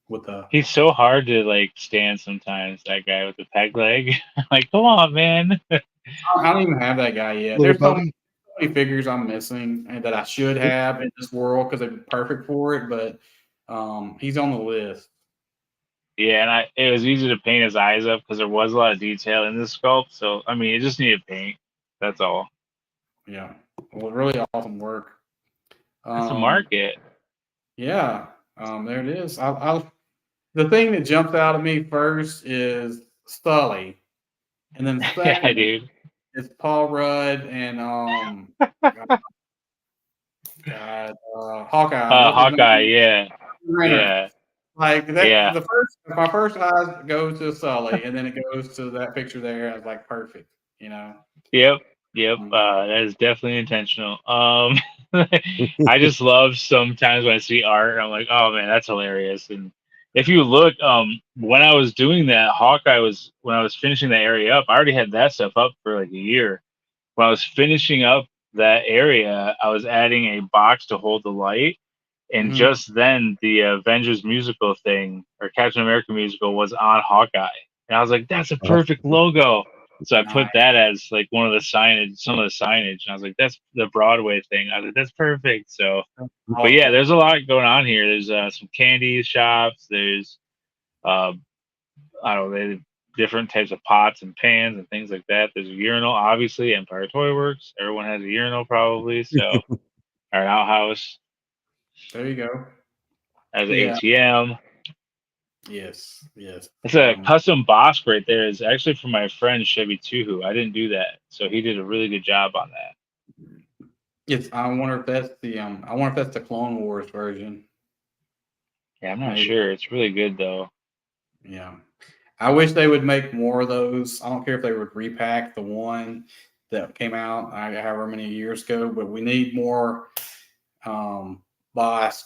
With the He's so hard to like stand sometimes. That guy with the peg leg. Like, come on, man. I don't even have that guy yet. Little There's buddy. so many figures I'm missing and that I should have in this world because they're perfect for it, but he's on the list. Yeah, and it was easy to paint his eyes up because there was a lot of detail in the sculpt. So I mean, it just needed paint. That's all. Yeah, well, really awesome work. That's the Um, market. yeah, there it is. The thing that jumps out at me first is Sully, and then Yeah, second dude. is Paul Rudd and Hawkeye. What's his Hawkeye. name? Yeah, Renner. yeah, Like that, yeah. my first eyes go to Sully, and then it goes to that picture there. And I was like, perfect, you know. Yep, yep. Um, That is definitely intentional. I just love sometimes when I see art, I'm like, oh man, that's hilarious. And if you look, when I was doing that, Hawkeye was when I was finishing that area up. I already had that stuff up for like a year. When I was finishing up that area, I was adding a box to hold the light. And mhm. just then, the Avengers musical thing or Captain America musical was on Hawkeye, and I was like, "That's a perfect logo." So I put Nice. that as like one of the signage, some of the signage, and I was like, "That's the Broadway thing." I was like, "That's perfect." So, but yeah, Awesome. there's a lot going on here. There's some candy shops. There's uh, I don't know, different types of pots and pans and things like that. There's a urinal, obviously, Empire Toy Works. Everyone has a urinal probably. So, or an outhouse There you go. as an Yeah. ATM. Yes. Yes. It's a custom Bosk right there. Is actually from my friend Chevy Tuhu. I didn't do that, so he did a really good job on that. It's. I wonder if that's the. I wonder if that's the Clone Wars version. Yeah, I'm not Maybe. sure. It's really good though. Yeah. I wish they would make more of those. I don't care if they would repack the one that came out however many years ago, but we need more Bosk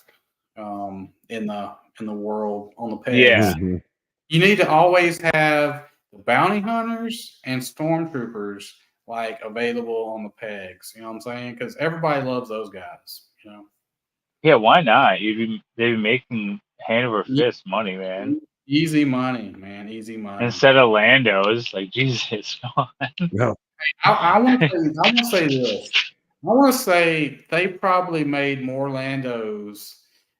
in the world on the Yeah, pegs. You need to always have the bounty hunters and stormtroopers like available on the pegs. You know what I'm saying? Because everybody loves those guys. You know. yeah. Why not? They'd be making hand over E- fist money, man. Easy money, man. Easy money. Instead of Lando's, like Jesus, come Yeah. I want to say. I want to say this. I want to say they probably made more Landos,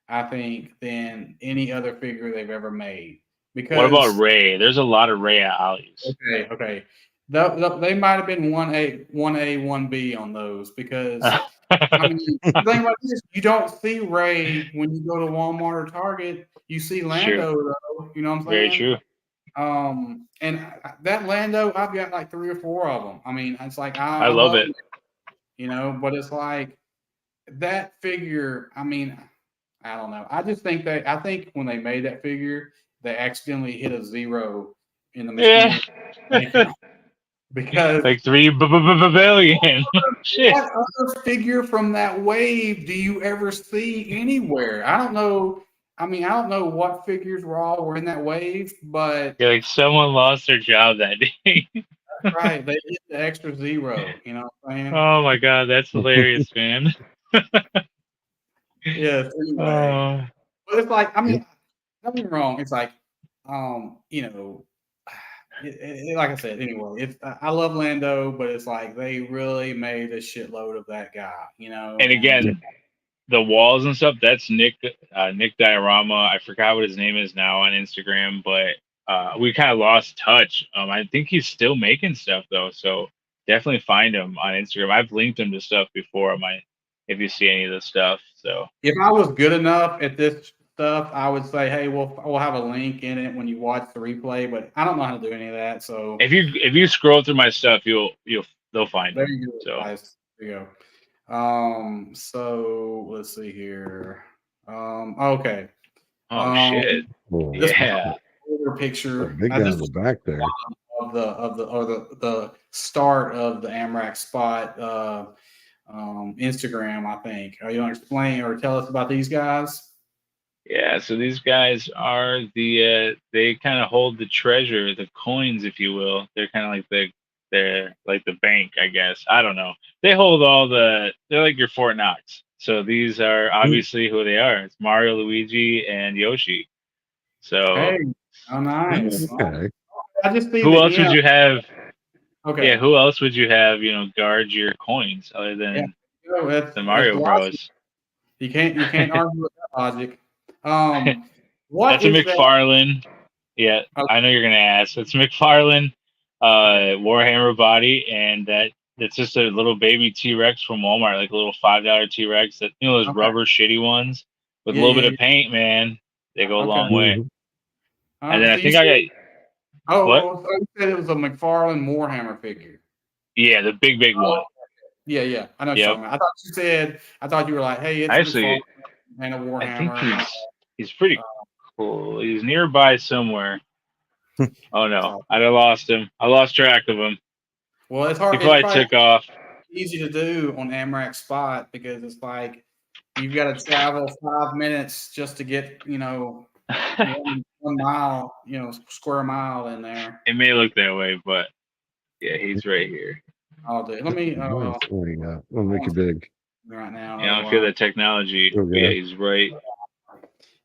I think, than any other figure they've ever made. what about Because Ray? There's a lot of Ray at Ollie's. okay, they might have been 1A, 1B on those because I mean, the thing about this, you don't see Ray when you go to Walmart or Target. You see It's true. Lando, though. You know what I'm Very saying? true. And that Lando, I've got like 3 or 4 of them. I mean, it's like I I love love it. it, but it's like that figure. I mean, I don't know. I think when they made that figure, they accidentally hit a zero in the Yeah. machine because Like 3 billion. Shit. what other figure from that wave do you ever see anywhere? I don't know. I mean, I don't know what figures were in that wave, but Yeah, like someone lost their job that day. that's right. They hit the extra zero. You know what I'm saying? Oh my god, that's hilarious, man. Yes. Anyway, Oh, but it's like, I mean, don't get me wrong. It's like, um, you know, like I said, anyway, I love Lando, but it's like they really made a shitload of that guy, and and again, the walls and stuff. That's Nick Diorama. I forgot what his name is now on Instagram, but we kind of lost touch. I think he's still making stuff though, so definitely find him on Instagram. I've linked him to stuff before on my if you see any of the stuff. So if I was good enough at this stuff, I would say, hey, we'll have a link in it when you watch the replay, but I don't know how to do any of that. So if you scroll through my stuff, you'll they'll find there him. you go, So guys. There you go. So let's see here. Okay. oh Um, shit, Oh, this yeah. older a picture. big guy This in the was back there. the start of the Amrak spot Instagram, I think. Are you want to explain or tell us about these guys? Yeah, so these guys are they kind of hold the treasure, the coins, if you will. They're kind of like they're like the bank, I guess. I don't know. They hold they're like your Fort Knox. So these are obviously who they are. It's Mario, Luigi, and Yoshi. So Hey, oh nice. Okay. I just see who the else would end. you have? Yeah, Okay. who else would you have, guard your coins other Yeah. than the That's Mario logic. Bros? You can't argue with that logic. What That's a is that? McFarlane. Yeah, Oh, I know you're gonna ask. It's McFarlane, okay. Warhammer body, and that's just a little baby T Rex from Walmart, like a little $5 T Rex. That those Okay. rubber shitty ones with a Yeah, little bit yeah, of paint, man. They go a yeah. Okay. long way. Mhm. And then I So you think I said, got what? you said it was a McFarlane Warhammer figure. Yeah, the big Oh, one. yeah, yeah. I know what you're Yep. talking about. I thought you were like, hey, it's a McFarlane Actually, and a I think Warhammer. he's pretty Uh, cool. He's nearby somewhere. Oh no, so, I lost him. I lost track of him. well, He it's probably probably took off. easy to do on Amrak Spot because it's like you've got to travel 5 minutes just to get, one mile, square mile in there. It may look that way, but yeah, he's right here. I'll do. Let me Nice. Oh, yeah. I'll make it big. right now. I don't feel Otherwise, that technology, but yeah, Okay. he's right,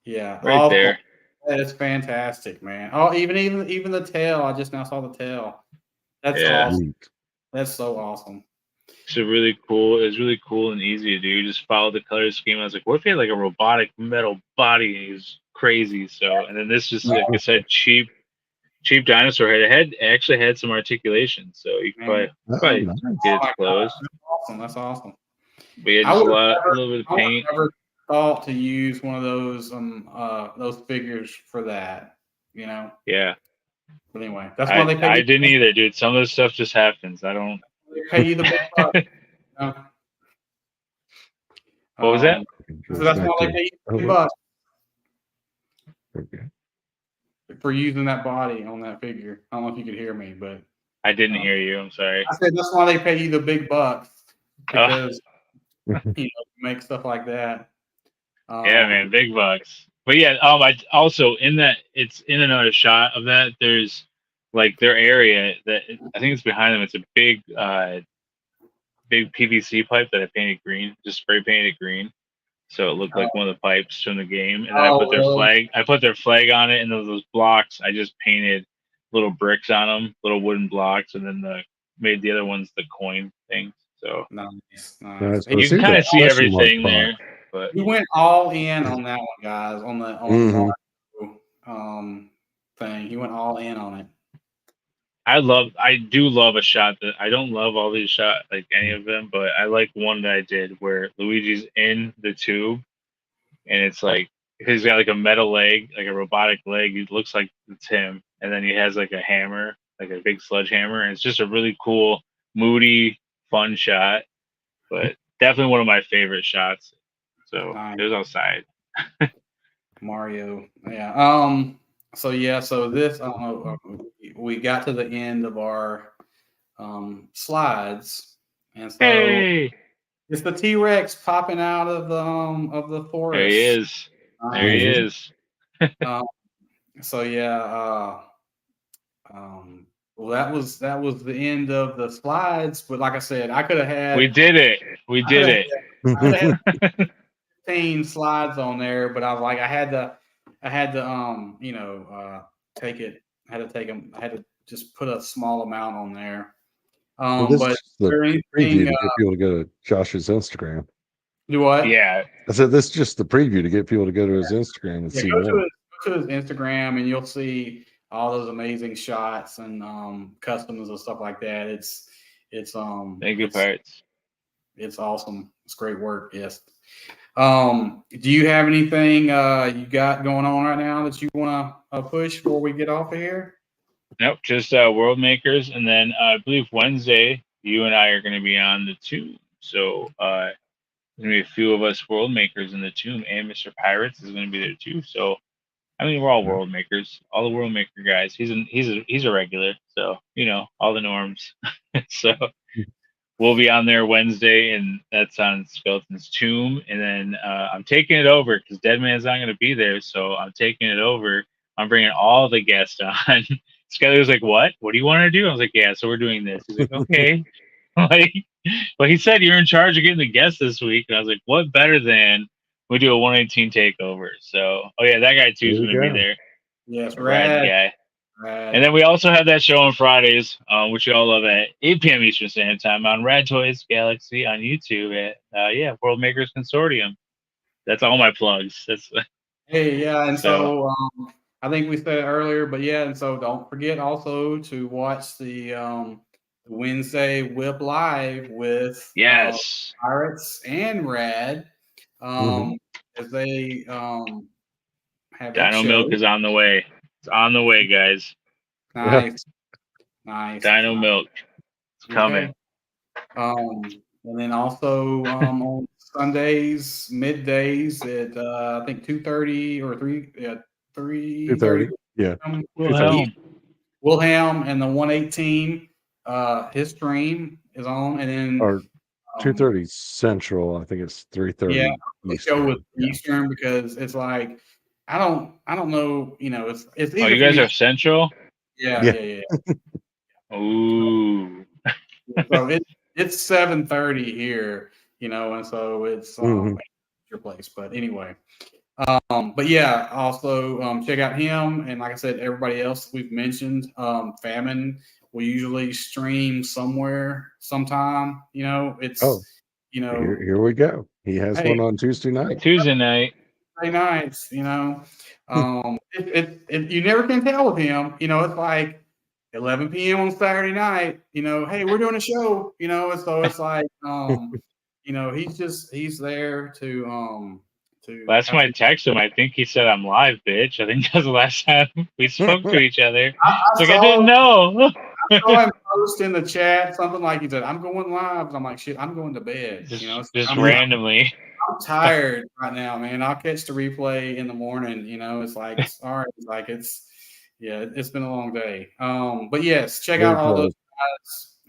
yeah. right Oh, there. that is fantastic, man. Oh, even the tail. I just now saw the tail. That's Yeah, awesome. Sweet. That's so awesome. so really cool. It was really cool and easy to do. Just follow the color scheme. I was like, what if he had like a robotic metal body? And he's crazy. So, and then this just like I said, cheap dinosaur head. It actually had some articulation, so you could Man. Oh, probably nice. get Oh it my to gosh, close. that's awesome. That's awesome. But yeah, I just would have a never, little bit of I would paint. have never thought to use one of those figures for that. Yeah, But anyway, that's why I didn't either, dude. Some of this stuff just happens. I don't. they pay you the big bucks. You know? What was that? Um, so Goes that's back why they to pay you the oh, big what? bucks Okay. for using that body on that figure. I don't know if you could hear me, but I didn't uh, hear you. I'm sorry. I said that's why they pay you the big bucks Oh, because you make stuff like that. yeah, man, Um, big bucks. But yeah, I also in that it's in another shot of that. There's like their area that I think it's behind them. It's a big PVC pipe that I painted green, just spray painted green, so it looked like one of the pipes from the game. And then oh, really? I put their flag on it, and those blocks I just painted little bricks on them, little wooden blocks, and then made the other ones the coin things. So Nice, nice. Nice. I you can see kind that of see question mark everything part. there. But We went all in on that one, guys. On the Mm-hmm. Mario thing. He went all in on it. I do love a shot that I don't love all these shot like any of them, but I like one that I did where Luigi's in the tube and it's like he's got like a metal leg, like a robotic leg. It looks like it's him, and then he has like a hammer, like a big sledgehammer, and it's just a really cool, moody, fun shot. But definitely one of my favorite shots. So Nice. it was outside. Mario. Yeah. So yeah. So this. I don't know. We got to the end of our slides, and so Hey, it's the T Rex popping out of the there he forest. is. There he Nice. Mm-hmm. is. Um, so yeah. Well, that was the end of the slides. But like I said, I could have We had did it. We I could did have it. I could have had 15 slides on there, but I was like, I had to take it. I had to take them. I had to just put a small amount on there. Well, this But is is just the there preview anything? to get people to go to Josh's Instagram. Do what? Yeah. I said this is just the preview to get people to go to his Instagram and Yeah, see go more. to his Instagram and you'll see all those amazing shots and customs and stuff like that. It's Thank you, Pirates. it's awesome. It's great work. Yes. Do you have anything you got going on right now that you want to push before we get off of here? Nope, just World Makers, and then I believe Wednesday you and I are going to be on the Tomb. So there's going to be a few of us World Makers in the Tomb, and Mr. Pirates is going to be there too. So I mean, we're all Yeah. World Makers, all the World Maker guys. He's a regular, so all the norms. So we'll be on there Wednesday, and that's on Skeleton's Tomb. And then I'm taking it over because Deadman's not going to be there, so I'm taking it over. I'm bringing all the guests on. Skelly was like, "What? What do you want to do?" I was like, "Yeah, so we're doing this." He's like, "Okay." Like, well, he said you're in charge of getting the guests this week, and I was like, "What better than we do a 118 takeover?" So, oh yeah, that guy too is There going you to be go. there. Yes, Rad guy. rad. And then we also have that show on Fridays, which you all love at 8 p.m. Eastern Standard Time on Rad Toys Galaxy on YouTube at World Makers Consortium. That's all my plugs. That's Hey, yeah, and so so I think we said it earlier, but yeah, and so don't forget also to watch the Wednesday Whip Live with yes, Pirates and Rad Mhm. as they have that Dino Milk show. is on the way. It's on the way, guys. Nice, nice. Dino Milk, it's coming. Okay. And then also on Sundays, middays at I think 2:30 or 3:30. 2:30. Yeah. Wilhelm. Wilhelm and the 118. His stream is on, and then Or 2:30 Central. I think it's 3:30 yeah, let's go with Eastern. Eastern because it's like I don't know, it's Oh, easy you for guys me. are Central. Yeah. Ooh, So it's 7:30 here, and so it's Mhm. your place. But anyway, but yeah, also check out him and like I said, everybody else we've mentioned. Famine will usually stream somewhere sometime. It's Oh, you know, here we go. He has hey, one on Tuesday night. Tuesday night. very nice. You never can tell with him. It's like 11 p.m. on Saturday night. Hey, we're doing a show. And so it's like, he's there to Last time have I some. texted him, I think he said I'm live, bitch. I think that's the last time we spoke to each other. I Like I saw didn't know. saw him post in the chat something like he said, "I'm going live." I'm like, "Shit, I'm going to bed." just I'm randomly. I'm tired right now, man. I'll catch the replay in the morning. It's like, all right, it's like it's been a long day. But yes, check out Very all those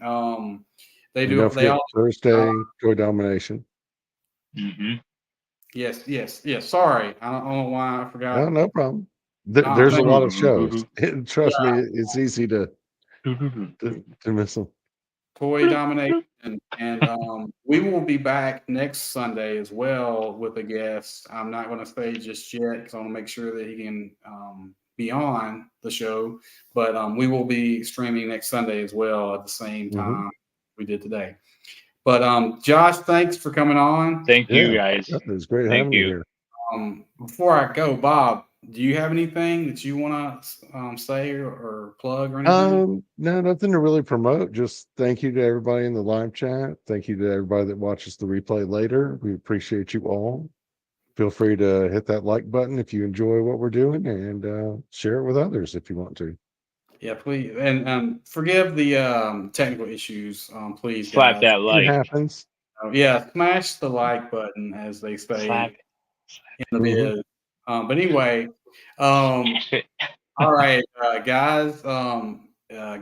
close. guys. They And don't they forget all Thursday, Toy Domination. Mm-hmm. yes. Sorry, I don't know why I Oh, forgot. no problem. There's a Thank lot of shows. you. Trust me, it's easy to miss them. Toy Domination, and we will be back next Sunday as well with a guest. I'm not going to say just yet because I want to make sure that he can be on the show. But we will be streaming next Sunday as well at the same Mhm. time we did today. But Josh, thanks for coming on. Thank you, Yeah, guys. it was great Thank having you you. here. Before I go, Bob, do you have anything that you want to say or plug or anything? No, nothing to really promote. Just thank you to everybody in the live chat. Thank you to everybody that watches the replay later. We appreciate you all. Feel free to hit that like button if you enjoy what we're doing and share it with others if you want to. Yeah, please, and forgive the technical issues, please, Slap guys. that It like. happens. Yeah, smash the like button, as they Slap say in the Mhm. biz. But anyway, it. all right, guys.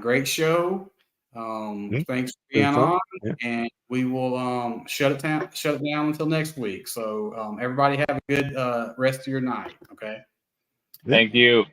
Great show. Yeah, Thanks for being been fun. on, Yeah. and we will shut it down until next week. So everybody have a good rest of your night. Okay. Yeah. Thank you.